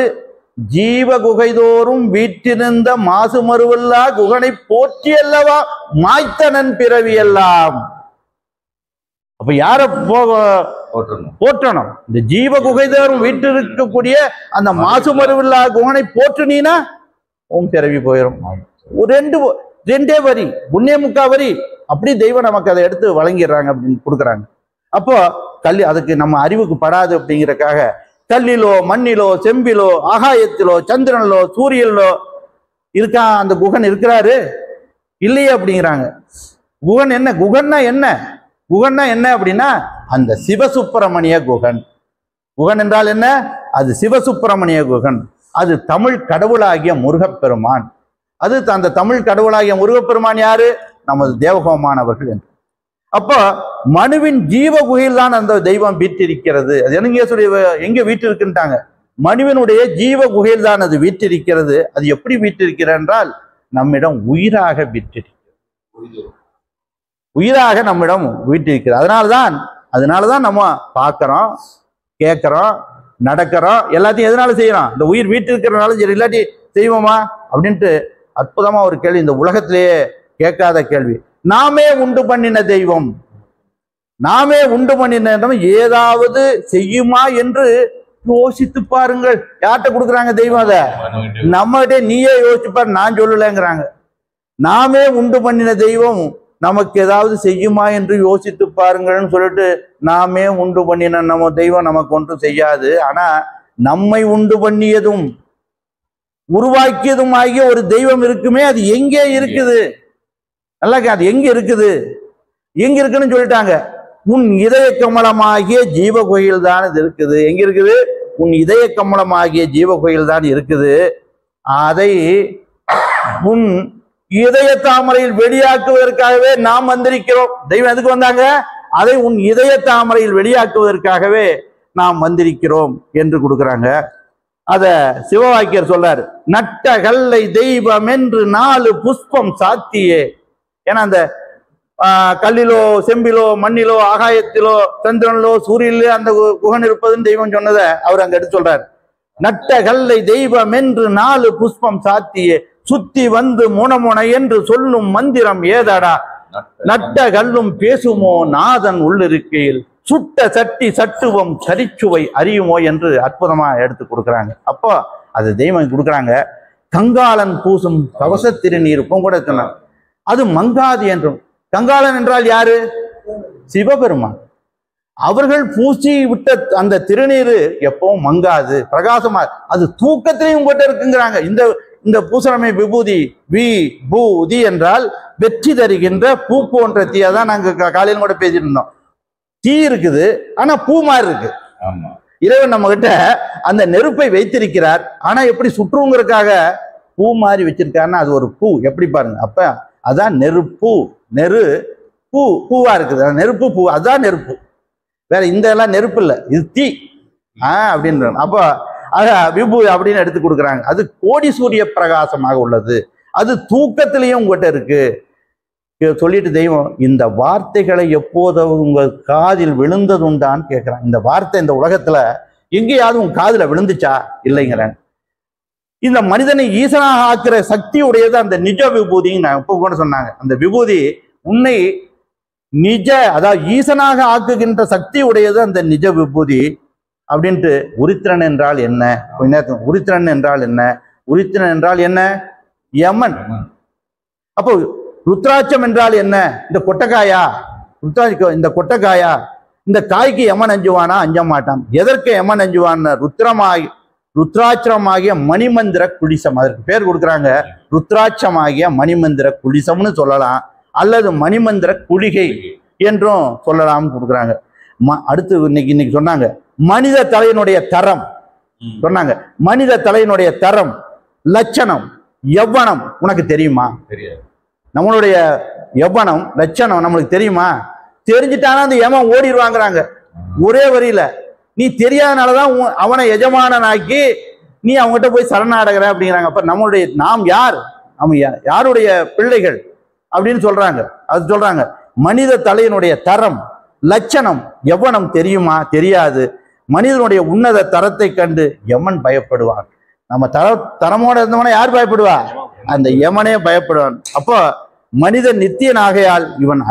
ஜீவ குகைதோறும் வீட்டிருந்த மாசு மறுவல்லா குகனை போற்றி அல்லவா மாய்த்தனன் பிறவி எல்லாம். அப்ப யார போற்றணும்? இந்த ஜீவ குகைதோறும் வீட்டிருக்கக்கூடிய அந்த மாசு மறுவில்லா குகனை போற்றுனீனா உன் பிறவி போயிடும். ரெண்டே வரி, 1.25 வரி அப்படி தெய்வம் நமக்கு அதை எடுத்து வழங்கிடுறாங்க அப்படின்னு கொடுக்குறாங்க. அப்போ அதுக்கு நம்ம அறிவுக்கு படாது அப்படிங்கிறக்காக கல்லிலோ மண்ணிலோ செம்பிலோ ஆகாயத்திலோ சந்திரனிலோ சூரியனிலோ இருக்கா அந்த குகன் இருக்கிறாரு இல்லையே அப்படிங்கிறாங்க. குகன் என்ன, குகன்னா என்ன, குகன்னா என்ன அப்படின்னா அந்த சிவசுப்பிரமணிய குகன். குகன் என்றால் என்ன? அது சிவசுப்பிரமணிய குகன். அது தமிழ் கடவுளாகிய முருகப்பெருமான். அது அந்த தமிழ் கடவுளாகிய முருகப்பெருமான் யாரு? நமது தேவகோமானவர்கள் என்று. அப்போ மனுவின் ஜீவ குகையில் தான் அந்த தெய்வம் வீற்றிருக்கிறது. அது எங்க வீற்றிருக்குன்ட்டாங்க? மனுவினுடைய ஜீவ குகையில் தான் அது வீற்றிருக்கிறது. அது எப்படி வீற்றிருக்கிறது என்றால் நம்மிடம் உயிராக வீற்றிருக்கிறது. உயிராக நம்மிடம் வீற்றிருக்கிறது. அதனாலதான் நம்ம பார்க்கிறோம், கேட்கிறோம், நடக்கிறோம், எல்லாத்தையும் எதனால செய்யறோம்? இந்த உயிர் வீற்றிருக்கிறதுனால சரி, இல்லாட்டி செய்வோமா அப்படின்ட்டு அற்புதமா ஒரு கேள்வி, இந்த உலகத்திலேயே கேட்காத கேள்வி. நாமே உண்டு பண்ணின தெய்வம், நாமே உண்டு பண்ணின ஏதாவது செய்யுமா என்று யோசித்து பாருங்கள். யார்கிட்ட கொடுக்குறாங்க தெய்வம்? அதை நம்மகிட்ட நீயே யோசிச்சுப்பார், நான் சொல்லலைங்கிறாங்க. நாமே உண்டு பண்ணின தெய்வம் நமக்கு ஏதாவது செய்யுமா என்று யோசித்து பாருங்கள்னு சொல்லிட்டு நாமே உண்டு பண்ணின நம்ம தெய்வம் நமக்கு ஒன்றும் செய்யாது. ஆனா நம்மை உண்டு பண்ணியதும் உருவாக்கியதும் ஆகிய ஒரு தெய்வம் இருக்குமே, அது எங்கே இருக்குது? நல்லா அது எங்க இருக்குது, எங்க இருக்குன்னு சொல்லிட்டாங்க. உன் இதய கமலமாகிய ஜீவ கோயில் தான் இது இருக்குது. எங்க இருக்குது? உன் இதய கமலமாகிய ஜீவ கோயில் தான் இருக்குது. அதை உன் இதய தாமரையில் வெளியாக்குவதற்காகவே நாம் வந்திருக்கிறோம். தெய்வம் எதுக்கு வந்தாங்க? அதை உன் இதய தாமரையில் வெளியாக்குவதற்காகவே நாம் வந்திருக்கிறோம் என்று கொடுக்குறாங்க. அத சிவவாக்கியர் சொல்றாரு, நட்ட கல்லை தெய்வம் என்று 4 புஷ்பம் சாத்தியே. ஏன்னா அந்த கல்லிலோ செம்பிலோ மண்ணிலோ ஆகாயத்திலோ சந்திரனிலோ சூரியனிலோ அந்த குகன் இருப்பதுன்னு தெய்வம் சொன்னதை அவர் அங்க எடுத்து சொல்றாரு. நட்ட கல்லை தெய்வம் என்று 4 புஷ்பம் சாத்தியே, சுத்தி வந்து முனமுனை என்று சொல்லும் மந்திரம் ஏதடா, நட்ட கல்லும் பேசுமோ நாதன் உள்ளிருக்கையில், சுட்ட சட்டி சட்டுவம் சரிச்சுவை அறியுமோ என்று அற்புதமா எடுத்து கொடுக்குறாங்க. அப்போ அது தெய்வம் கொடுக்குறாங்க. கங்காளன் பூசும் கவச திருநீருக்கும் கூட சொன்னாங்க அது மங்காது என்றும். கங்காளன் என்றால் யாரு? சிவபெருமான். அவர்கள் பூசி விட்ட அந்த திருநீரு எப்பவும் மங்காது, பிரகாசமா, அது தூக்கத்திலையும் கூட இருக்குங்கிறாங்க. இந்த பூசணமை விபூதி, விபூதி என்றால் வெற்றி தருகின்ற பூ போன்ற தீயா தான் நாங்க காலையில கூட பேசிட்டு இருந்தோம். தீ இருக்குது, ஆனா பூ மாதிரி இருக்கு. இறைவன் நம்ம கிட்ட அந்த நெருப்பை வைத்திருக்கிறார், ஆனா எப்படி சுற்றுங்கிறதுக்காக பூ மாதிரி வச்சிருக்காருன்னா அது ஒரு பூ. எப்படி பாருங்க, அப்ப அதான் நெருப்பு. பூவா இருக்குது, நெருப்பு பூ, அதான் நெருப்பு. வேற இந்த எல்லாம் நெருப்பு இல்லை, இது தீ அப்படின்னு. அப்போ விபூதி அப்படின்னு எடுத்து கொடுக்குறாங்க. அது கோடி சூரிய பிரகாசமாக உள்ளது, அது தூக்கத்திலையும் உங்ககிட்ட இருக்கு சொல்லிட்டு தெய்வம் இந்த வார்த்தைகளை எப்போது உங்க காதில் விழுந்ததுண்டான்னு கேட்கிறான். இந்த வார்த்தை இந்த உலகத்துல எங்கேயாவது உங்க காதுல விழுந்துச்சா? இல்லைங்கிறேன். இந்த மனிதனை ஈசனாக ஆக்குற சக்தி உடையது அந்த நிஜ விபூதின்னு நான் இப்போ கூட சொன்னாங்க. அந்த விபூதி உன்னை நிஜ, அதாவது ஈசனாக ஆக்குகின்ற சக்தி உடையது அந்த நிஜ விபூதி அப்படின்ட்டு. உரித்திரன் என்றால் என்ன? உரித்திரன் என்றால் என்ன? உரித்திரன் என்றால் என்ன? யமன். அப்போ ருத்ராட்சம் என்றால் என்ன? இந்த கொட்டைக்காயா, இந்த கொட்டைக்காயா, இந்த காய்க்கு யமன் அஞ்சுவானா? அஞ்ச மாட்டான். எதற்கு யமன் அஞ்சுவான்? ருத்ராட்சமாகிய மணிமந்திர குளிசம், அதற்கு பேர் கொடுக்குறாங்க. ருத்ராட்சமாகிய மணிமந்திர குளிசம்னு சொல்லலாம், அல்லது மணிமந்திர குளிகை என்றும் சொல்லலாம்னு கொடுக்குறாங்க. அடுத்து இன்னைக்கு சொன்னாங்க மனித தலையினுடைய தரம் சொன்னாங்க. மனித தலையினுடைய தரம், லட்சணம், யவ்வனம் உனக்கு தெரியுமா? நம்மளுடைய யவ்வனம் லட்சணம் நம்மளுக்கு தெரியுமா? தெரிஞ்சுட்டானா அந்த யமன் ஓடிடுவாங்கிறாங்க ஒரே வரியில. நீ தெரியாதனாலதான் அவனை எஜமானனாக்கி நீ அவங்ககிட்ட போய் சரணாடுகிற அப்படிங்கிறாங்க. அப்ப நம்மளுடைய நாம் யார்? அவன் யாருடைய பிள்ளைகள் அப்படின்னு சொல்றாங்க. அது சொல்றாங்க மனித தலையினுடைய தரம், லட்சணம், யவனம் தெரியுமா? தெரியாது. மனிதனுடைய உன்னத தரத்தை கண்டு யமன் பயப்படுவான். நம்ம தரமோட இருந்தவன யார் பயப்படுவா? அந்த யமனே பயப்படுவான். அப்போ மனிதன் நித்தியனாகையால் இவன்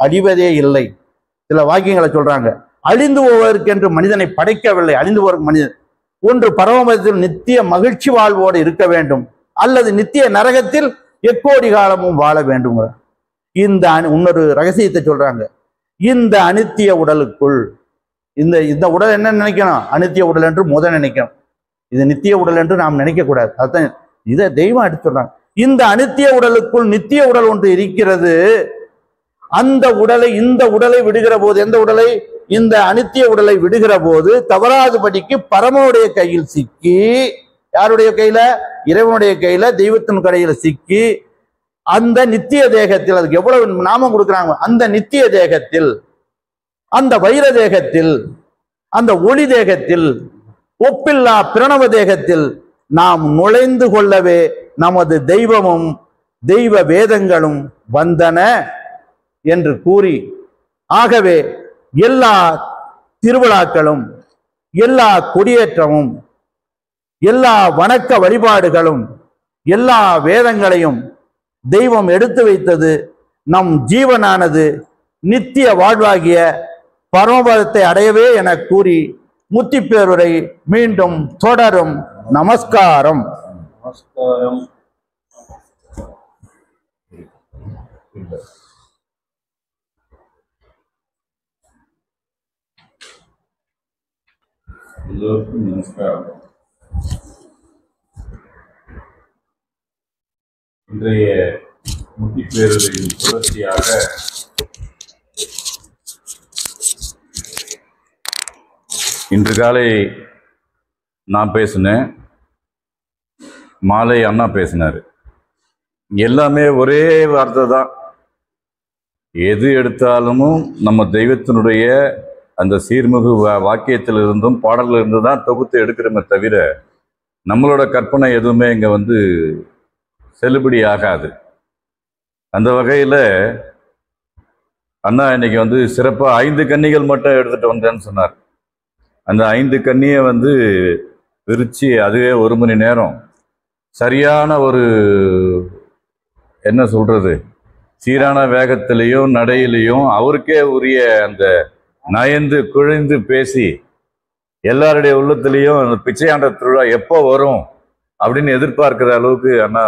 அழிவதே இல்லை. சில வாக்கியங்களை சொல்றாங்க. அழிந்து போவதற்கென்று மனிதனை படைக்கவில்லை. அழிந்து போவதற்கு மனிதன் ஒன்று பரமபதத்தில் நித்திய மகிழ்ச்சி வாழ்வோடு இருக்க வேண்டும், அல்லது நித்திய நரகத்தில் எக்கோடி காலமும் வாழ வேண்டும். இந்த இன்னொரு ரகசியத்தை சொல்றாங்க. இந்த அனித்திய உடலுக்குள் இந்த உடல் என்ன நினைக்கணும்? அனித்திய உடல் என்று முதல் நினைக்கணும். இது நித்திய உடல் என்று நாம் நினைக்க கூடாது. அதுதான் இதை தெய்வம் எடுத்து சொல்றாங்க. இந்த அனித்திய உடலுக்குள் நித்திய உடல் ஒன்று இருக்கிறது. அந்த உடலை, இந்த உடலை விடுகிற போது, எந்த உடலை? இந்த அனித்திய உடலை விடுகிற போது தவறாதுபடிக்கு பரமனுடைய கையில் சிக்கி, யாருடைய கையில? இறைவனுடைய கையில, தெய்வத்தின் கடையில சிக்கி அந்த நித்திய தேகத்தில், அதுக்கு எவ்வளவு நாமம் கொடுக்குறாங்க, அந்த நித்திய தேகத்தில், அந்த வைர தேகத்தில், அந்த ஒளி தேகத்தில், ஒப்பில்லா பிரணவ தேகத்தில் நாம் நுழைந்து கொள்ளவே நமது தெய்வமும் தெய்வ வேதங்களும் வந்தன என்று கூறி, ஆகவே எல்லா திருவிழாக்களும், எல்லா கொடியேற்றமும், எல்லா வணக்க வழிபாடுகளும், எல்லா வேதங்களையும் தெய்வம் எடுத்து வைத்தது நம் ஜீவனானது நித்திய வாழ்வாகிய பரமபதத்தை அடையவே என கூறி முத்தி பேருரை மீண்டும் தொடரும். நமஸ்காரம். நமஸ்காரம். எல்லோருக்கும் நமஸ்காரம். இன்றைய முத்தி பேருரையின் தொடர்ச்சியாக இன்று காலை நான் பேசினேன், மாலை அண்ணா பேசினார். எல்லாமே ஒரே வார்த்தை தான். எது எடுத்தாலும் நம்ம தெய்வத்தினுடைய அந்த சீர்மிகு வாக்கியத்திலிருந்தும் பாடலிருந்து தான் தொகுத்து எடுக்கிறோமே தவிர நம்மளோட கற்பனை எதுவுமே இங்கே செல்லுபடி ஆகாது. அந்த வகையில் அண்ணா இன்னைக்கு சிறப்பாக 5 கன்னிகள் மட்டும் எடுத்துகிட்டு வந்தேன்னு சொன்னார். அந்த 5 கன்னியை பிரித்து அதுவே 1 மணி நேரம் சரியான ஒரு என்ன சொல்கிறது, சீரான வேகத்திலையும் நடையிலையும் அவருக்கே உரிய அந்த நயந்து குழைந்து பேசி எல்லாருடைய உள்ளத்திலையும் அந்த பிச்சையாண்ட திருவிழா எப்போ வரும் அப்படின்னு எதிர்பார்க்கிற அளவுக்கு அண்ணா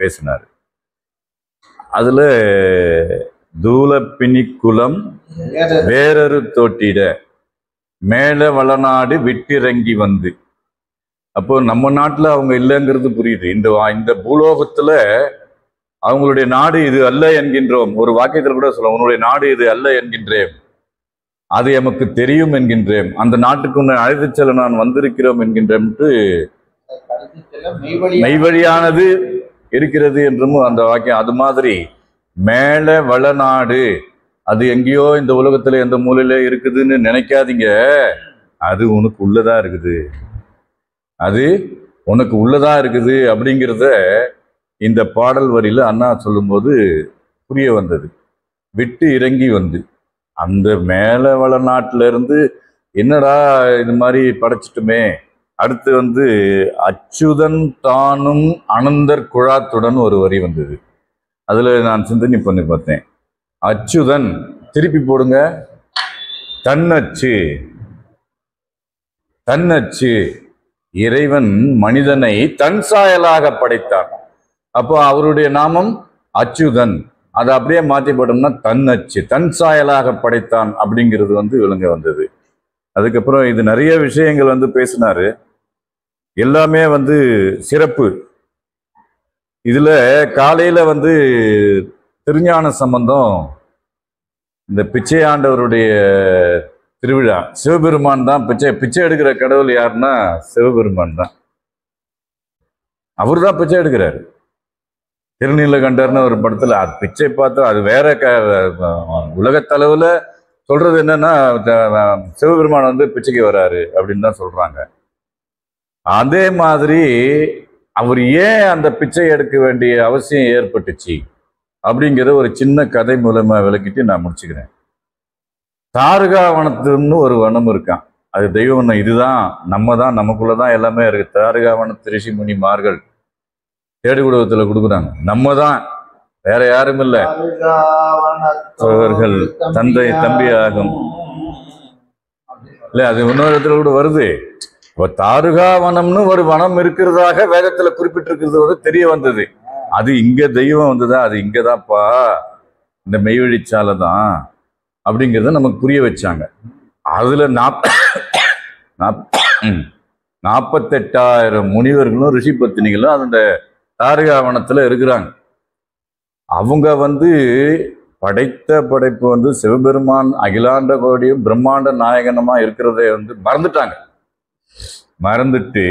பேசினார். அதில் தூளப்பினி குலம் வேறொரு தோட்டிட மேல வளநாடு விட்டிறங்கி அப்போ நம்ம நாட்டில் அவங்க இல்லைங்கிறது புரியுது. இந்த பூலோகத்துல அவங்களுடைய நாடு இது அல்ல என்கின்றோம். ஒரு வாக்கியத்தில் கூட சொல்ல, உன்னுடைய நாடு இது அல்ல என்கின்றேன், அது எமக்கு தெரியும் என்கின்றேன், அந்த நாட்டுக்கு உன்னை அழைத்து செல்ல நான் வந்திருக்கிறோம் என்கின்றேன், மெய்வழியானது இருக்கிறது என்றும் அந்த வாக்கியம். அது மாதிரி மேல வளநாடு அது எங்கேயோ இந்த உலகத்துல எந்த மூலையில இருக்குதுன்னு நினைக்காதீங்க. அது உனக்கு உள்ளதா இருக்குது, அது உனக்கு உள்ளதா இருக்குது அப்படிங்கிறத இந்த பாடல் வரியில அண்ணா சொல்லும்போது புரிய வந்தது. விட்டு இறங்கி அந்த மேல வளநாட்டுல இருந்து என்னடா இது மாதிரி படைச்சிட்டுமே, அடுத்து அச்சுதன் தானும் அனந்தர் குழாத்துடன் ஒரு வரி வந்தது. அதுல நான் சிந்தனை பண்ணி பார்த்தேன். அச்சுதன் திருப்பி போடுங்க, தன்னச்சு. தன்னச்சு இறைவன் மனிதனை தன் சாயலாக படைத்தான். அப்போ அவருடைய நாமம் அச்சுதன். அதை அப்படியே மாற்றி போட்டோம்னா தன்னச்சு, தன் சாயலாக படைத்தான் அப்படிங்கிறது விளங்க வந்தது. அதுக்கப்புறம் இது நிறைய விஷயங்கள் பேசினாரு. எல்லாமே சிறப்பு. இதுல காலையில திருஞான சம்பந்தம் இந்த பிச்சை ஆண்டவருடைய திருவிழா, சிவபெருமான் தான் பிச்சை எடுக்கிற கடவுள் யாருன்னா சிவபெருமான் தான். அவர் தான் பிச்சை எடுக்கிறாரு. திருநீலகண்டர்னு ஒரு படத்துல அது பிச்சை பார்த்தா அது வேற உலகத்தளவுல சொல்றது என்னன்னா சிவபெருமான் பிச்சைக்கு வராரு அப்படின்னு தான் சொல்றாங்க. அதே மாதிரி அவர் ஏன் அந்த பிச்சை எடுக்க வேண்டிய அவசியம் ஏற்பட்டுச்சு அப்படிங்கிற ஒரு சின்ன கதை மூலமா விளக்கிட்டு நான் முடிச்சுக்கிறேன். தாருகா வனத்துன்னு ஒரு வனம் இருக்கான். அது தெய்வ வனம். இதுதான் நம்ம தான், நமக்குள்ளதான் எல்லாமே இருக்கு. தாருகா வனத்து ரிஷி முனிமார்கள் தேடி குடும்பத்துல கொடுக்குறாங்க. நம்ம தான், வேற யாரும் இல்லை. அவர்கள் தந்தை தம்பி ஆகும் இல்ல, அது இன்னொரு இடத்துல கூட வருது. இப்போ தாருகா வனம்னு ஒரு வனம் இருக்கிறதாக வேதத்துல குறிப்பிட்டிருக்கிறது தெரிய வந்தது. அது இங்க தெய்வம் வந்ததா, அது இங்கதான்ப்பா, இந்த மெய்வழிச்சாலை தான் அப்படிங்கிறத நமக்கு புரிய வச்சாங்க. அதுல 48,000 முனிவர்களும் ரிஷி பத்தினிகளும் அந்த தாருகாவனத்துல இருக்கிறாங்க. அவங்க படைத்த படைப்பு சிவபெருமான் அகிலாண்ட கோடியும் பிரம்மாண்ட நாயகனமா இருக்கிறதே மறந்துட்டாங்க. மறந்துட்டு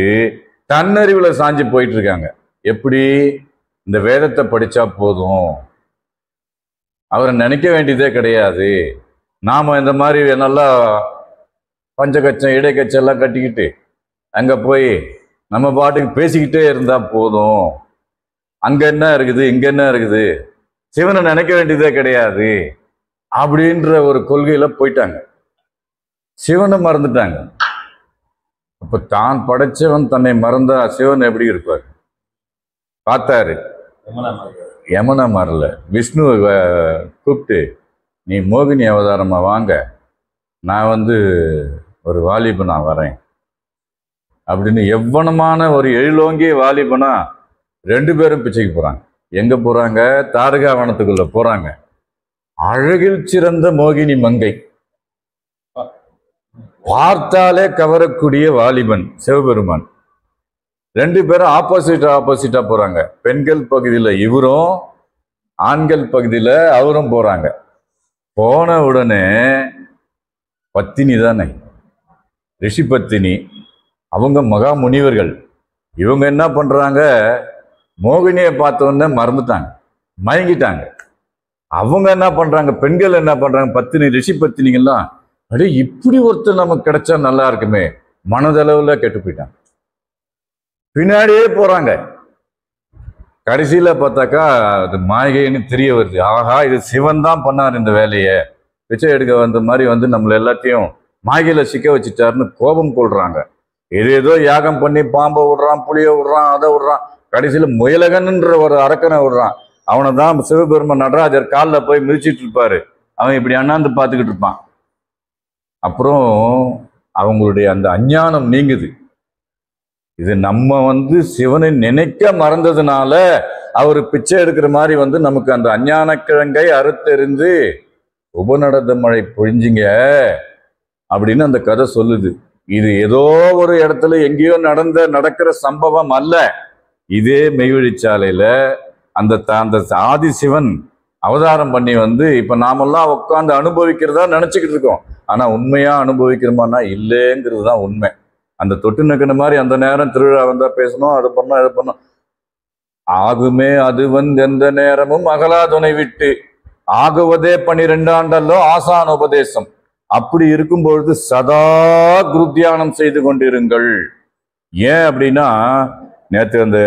தன்னறிவுல சாஞ்சு போயிட்டு இருக்காங்க. எப்படி? இந்த வேதத்தை படிச்சா போதும், அவரை நினைக்க வேண்டியதே கிடையாது, நாம இந்த மாதிரி நல்லா பஞ்சகச்சம் இடைக்கச்சம் எல்லாம் கட்டிக்கிட்டு அங்க போய் நம்ம பாட்டுக்கு பேசிக்கிட்டே இருந்தா போதும், அங்க என்ன இருக்குது இங்க என்ன இருக்குது, சிவனை நினைக்க வேண்டியதே கிடையாது அப்படின்ற ஒரு கொள்கையில போயிட்டாங்க. சிவனை மறந்துட்டாங்க. அப்ப தான் படைச்சவன் தன்னை மறந்தா சிவன் எப்படி இருப்பார்? பார்த்தாரு, யமனா மாறல. விஷ்ணுவை கூப்பிட்டு, நீ மோகினி அவதாரமா வாங்க, நான் ஒரு வாலிபனா வரேன் அப்படின்னு எவ்வளமான ஒரு எழிலோங்கிய வாலிபனா 2 பேரும் பிச்சைக்கு போறாங்க. எங்க போறாங்க? தாருகா வனத்துக்குள்ள போறாங்க. அழகில் சிறந்த மோகினி மங்கை, பார்த்தாலே கவரக்கூடிய வாலிபன் சிவபெருமான். 2 பேரும் ஆப்போசிட்டா போறாங்க. பெண்கள் பகுதியில் இவரும், ஆண்கள் பகுதியில அவரும் போறாங்க. போன உடனே பத்தினி தானே, ரிஷி பத்தினி, அவங்க மகா முனிவர்கள். இவங்க என்ன பண்றாங்க, மோகினியை பார்த்த உடனே மறந்துட்டாங்க, மயங்கிட்டாங்க. அவங்க என்ன பண்றாங்க, பெண்கள் என்ன பண்றாங்க, பத்தினி ரிஷி பத்தினிகள்லாம், அடே இப்படி ஒருத்தர் நமக்கு கிடைச்சா நல்லா இருக்குமே, மனதளவுல கெட்டு போயிட்டாங்க. பின்னாடியே போறாங்க. கடைசியில பார்த்தாக்கா அது மாயைன்னு தெரிய வருது. ஆஹா, இது சிவன் தான் பண்ணார் இந்த வேலையை, பிச்சை எடுக்க வந்த மாதிரி வந்து நம்மள எல்லாத்தையும் மாயையில சிக்க வச்சுட்டாருன்னு கோபம் கொள்றாங்க. ஏதோ யாகம் பண்ணி பாம்பை விடுறான், புளிய விடுறான், அதை விடுறான், கடைசியில முயலகன்ன்ற ஒரு அரக்கனை விடுறான். அவனை தான் சிவபெருமன் நடராஜர் காலில் போய் மிதிச்சிட்டு இருப்பாரு. அவன் இப்படி அண்ணாந்து பார்த்துக்கிட்டு இருப்பான். அப்புறம் அவங்களுடைய அந்த அஞ்ஞானம் நீங்குது. இது நம்ம வந்து சிவனை நினைக்க மறந்ததுனால அவர் பிச்சை எடுக்கிற மாதிரி வந்து நமக்கு அந்த அஞ்ஞான கிழங்கை அறுத்தெறிந்து உபநடத மழை பொழிஞ்சிங்க அப்படின்னு அந்த கதை சொல்லுது. இது ஏதோ ஒரு இடத்துல எங்கேயோ நடக்கிற சம்பவம் அல்ல. இதே மெய்வழிச்சாலையில அந்த ஆதி சிவன் அவதாரம் பண்ணி வந்து இப்ப நாமெல்லாம் உட்காந்து அனுபவிக்கிறதா நினைச்சுக்கிட்டு இருக்கோம். ஆனா உண்மையா அனுபவிக்கிறோமானா இல்லைங்கிறது தான் உண்மை. அந்த தொட்டு நக்கின மாதிரி அந்த நேரம் திருவிழா வந்தா பேசணும், அது பண்ணோம், இது பண்ணோம். ஆகுமே அது எந்த நேரமும் அகலா துணை விட்டு ஆகுவதே 12 ஆண்டல்லோ ஆசான உபதேசம். அப்படி இருக்கும்பொழுது சதா குரு தியானம் செய்து கொண்டிருங்கள். ஏன் அப்படின்னா, நேற்று அந்த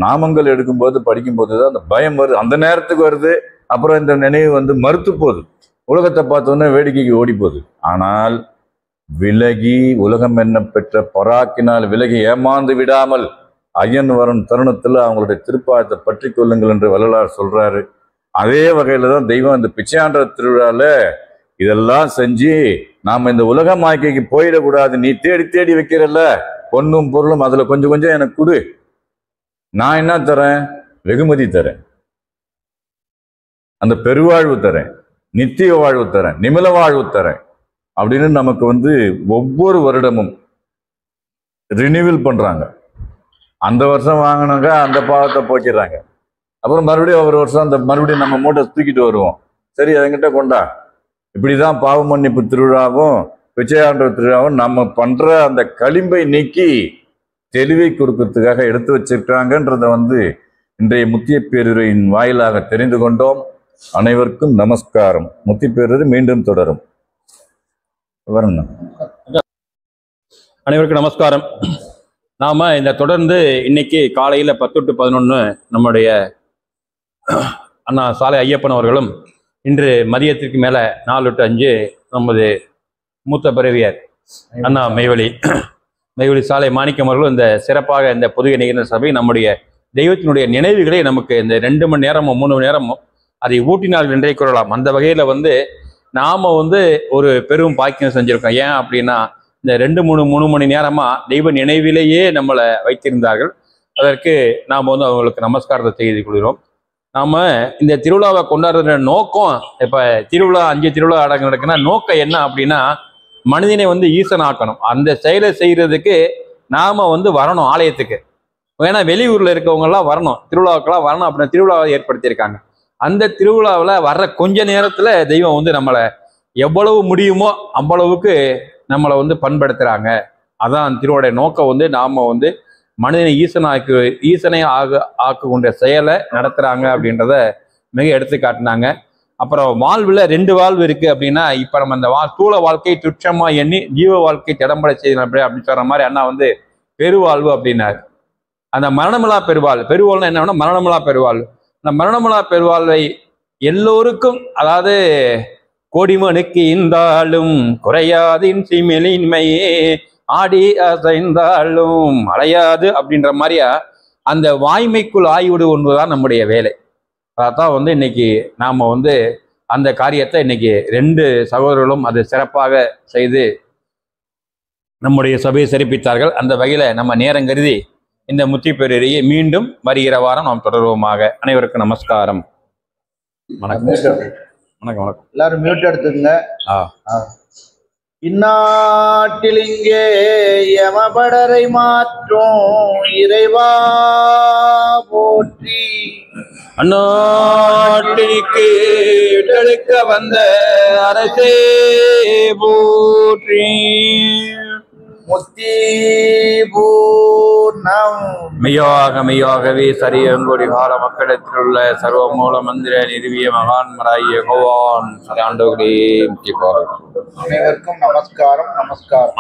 நாமங்கள் எடுக்கும்போது படிக்கும்போது தான் அந்த பயம் வருது, அந்த நேரத்துக்கு வருது. அப்புறம் இந்த நினைவு வந்து மறுத்து போகுது. உலகத்தை பார்த்தோன்னே வேடிக்கைக்கு ஓடி போகுது. ஆனால் விலகி உலகம் என்ன பெற்ற பராக்கினால் விலகி ஏமாந்து விடாமல் ஐயன் வரும் தருணத்துல அவங்களுடைய திருப்பாதத்தை பற்றி கொள்ளுங்கள் என்று வள்ளலார் சொல்றாரு. அதே வகையில தான் தெய்வம் இந்த பிச்சையாண்ட திருவிழால இதெல்லாம் செஞ்சு நாம இந்த உலக மாய்க்கைக்கு போயிடக்கூடாது. நீ தேடி தேடி வைக்கிறல்ல பொண்ணும் பொருளும், அதுல கொஞ்சம் கொஞ்சம் எனக்கு கொடு, நான் என்ன தரேன், வெகுமதி தரேன், அந்த பெருவாழ்வு தரேன், நித்திய வாழ்வு தரேன், நிமில வாழ்வு தரேன் அப்படின்னு நமக்கு வந்து ஒவ்வொரு வருடமும் ரினியூவல் பண்றாங்க. அந்த வருஷம் வாங்கினாங்க, அந்த பாவத்தை போக்கிடுறாங்க. அப்புறம் மறுபடியும் ஒரு வருஷம் அந்த மறுபடியும் நம்ம மூட்டை தூக்கிட்டு வருவோம். சரி, என்கிட்ட கொண்டா. இப்படிதான் பாவ மன்னிப்பு திருவிழாவும் பிச்சையாண்ட திருவிழாவும் நம்ம பண்ற அந்த களிம்பை நீக்கி தெளிவை கொடுக்கறதுக்காக எடுத்து வச்சிருக்காங்கன்றத வந்து இன்றைய முத்திய பேருரையின் வாயிலாக தெரிந்து கொண்டோம். அனைவருக்கும் நமஸ்காரம். முத்தி பேருரை மீண்டும் தொடரும். வரணும். அனைவருக்கும் நமஸ்காரம். நாம இந்த தொடர்ந்து இன்னைக்கு காலையில 10 to 11 நம்முடைய அண்ணா சாலை ஐயப்பன் அவர்களும், இன்று மதியத்திற்கு மேல 4 to 5 நமது மூத்த பிறவியர் அண்ணா மெய்வழி சாலை மாணிக்கம் அவர்களும் இந்த சிறப்பாக இந்த பொது இணைகிற சபை நம்முடைய தெய்வத்தினுடைய நினைவுகளை நமக்கு இந்த 2 மணி நேரமோ 3 மணி நேரமோ அதை ஊட்டினால் என்றே கூறலாம். அந்த வகையில வந்து நாம வந்து ஒரு பெரும் பாக்கியம் செஞ்சிருக்கோம். ஏன் அப்படின்னா, இந்த 2-3 மணி நேரமா தெய்வ நினைவிலேயே நம்மளை வைத்திருந்தார்கள். அதற்கு நாம் வந்து அவங்களுக்கு நமஸ்காரத்தை செய்து கொள்கிறோம். நாம இந்த திருவிழாவை கொண்டாடுற நோக்கம், இப்ப திருவிழா 5 திருவிழா நடக்குன்னா நோக்கம் என்ன அப்படின்னா, மனிதனை வந்து ஈசன் ஆக்கணும். அந்த செயலை செய்யறதுக்கு நாம வந்து வரணும் ஆலயத்துக்கு. ஏன்னா வெளியூர்ல இருக்கவங்க எல்லாம் வரணும், திருவிழாவுக்கெல்லாம் வரணும் அப்படின்னு திருவிழாவை ஏற்படுத்தியிருக்காங்க. அந்த திருவிழாவில் வர்ற கொஞ்ச நேரத்துல தெய்வம் வந்து நம்மளை எவ்வளவு முடியுமோ அவ்வளவுக்கு நம்மளை வந்து பண்படுத்துறாங்க. அதான் திருவிழாவுடைய நோக்கம். வந்து நாம வந்து மனிதனை ஈசனை ஆக்கக்கூடிய செயலை நடத்துறாங்க அப்படின்றத மிக எடுத்து காட்டினாங்க. அப்புறம் வாழ்வுல 2 வாழ்வு இருக்கு அப்படின்னா, இப்ப நம்ம அந்த ஸ்தூல வாழ்க்கை துச்சமா எண்ணி ஜீவ வாழ்க்கை திடம்பட செய்யணும் அப்படின்னு சொல்ற மாதிரி அண்ணா வந்து பெருவாழ்வு அப்படின்னாரு. அந்த மரணமில்லா பெருவாழ்வு, பெருவாழ்னா என்ன, மரணமில்லா பெருவாழ்வு. அந்த மரணமில்லா பெருவாழ்வை எல்லோருக்கும், அதாவது கோடிமனுக்கு இருந்தாலும் குறையாதின் சிமிலின்மையே ஆடி அசைந்தாலும் அலையாது அப்படின்ற மாதிரியா அந்த வாய்மைக்குள் ஆய்விடு ஒன்றுதான் நம்முடைய வேலை. அதான் வந்து இன்னைக்கு நாம வந்து அந்த காரியத்தை இன்னைக்கு 2 சகோதரர்களும் அது சிறப்பாக செய்து நம்முடைய சபையை சிறப்பித்தார்கள். அந்த வகையில நம்ம நேரம் கருதி இந்த முத்தி பேரறியை மீண்டும் வருகிற வாரம் நாம் தொடர்வோமாக. அனைவருக்கும் நமஸ்காரம். வணக்கம் வணக்கம் வணக்கம். எல்லாரும் மியூட் எடுத்துங்க. இந்நாட்டில் இங்கே யமபடரை மாற்றும் இறைவா போற்றி. அந்நாட்டினிக்கு விட்டெடுக்க வந்த அரசே போற்றி. முத்தி பூர்ணம். மெய்யாகவே சரியங்கொடி கால மக்களிடத்தில் உள்ள சர்வ மூல மந்திர நிறுவிய மகான்மராகிய பகவான் ஆண்டவர்களே முக்கிய அனைவருக்கும் நமஸ்காரம். நமஸ்காரம்.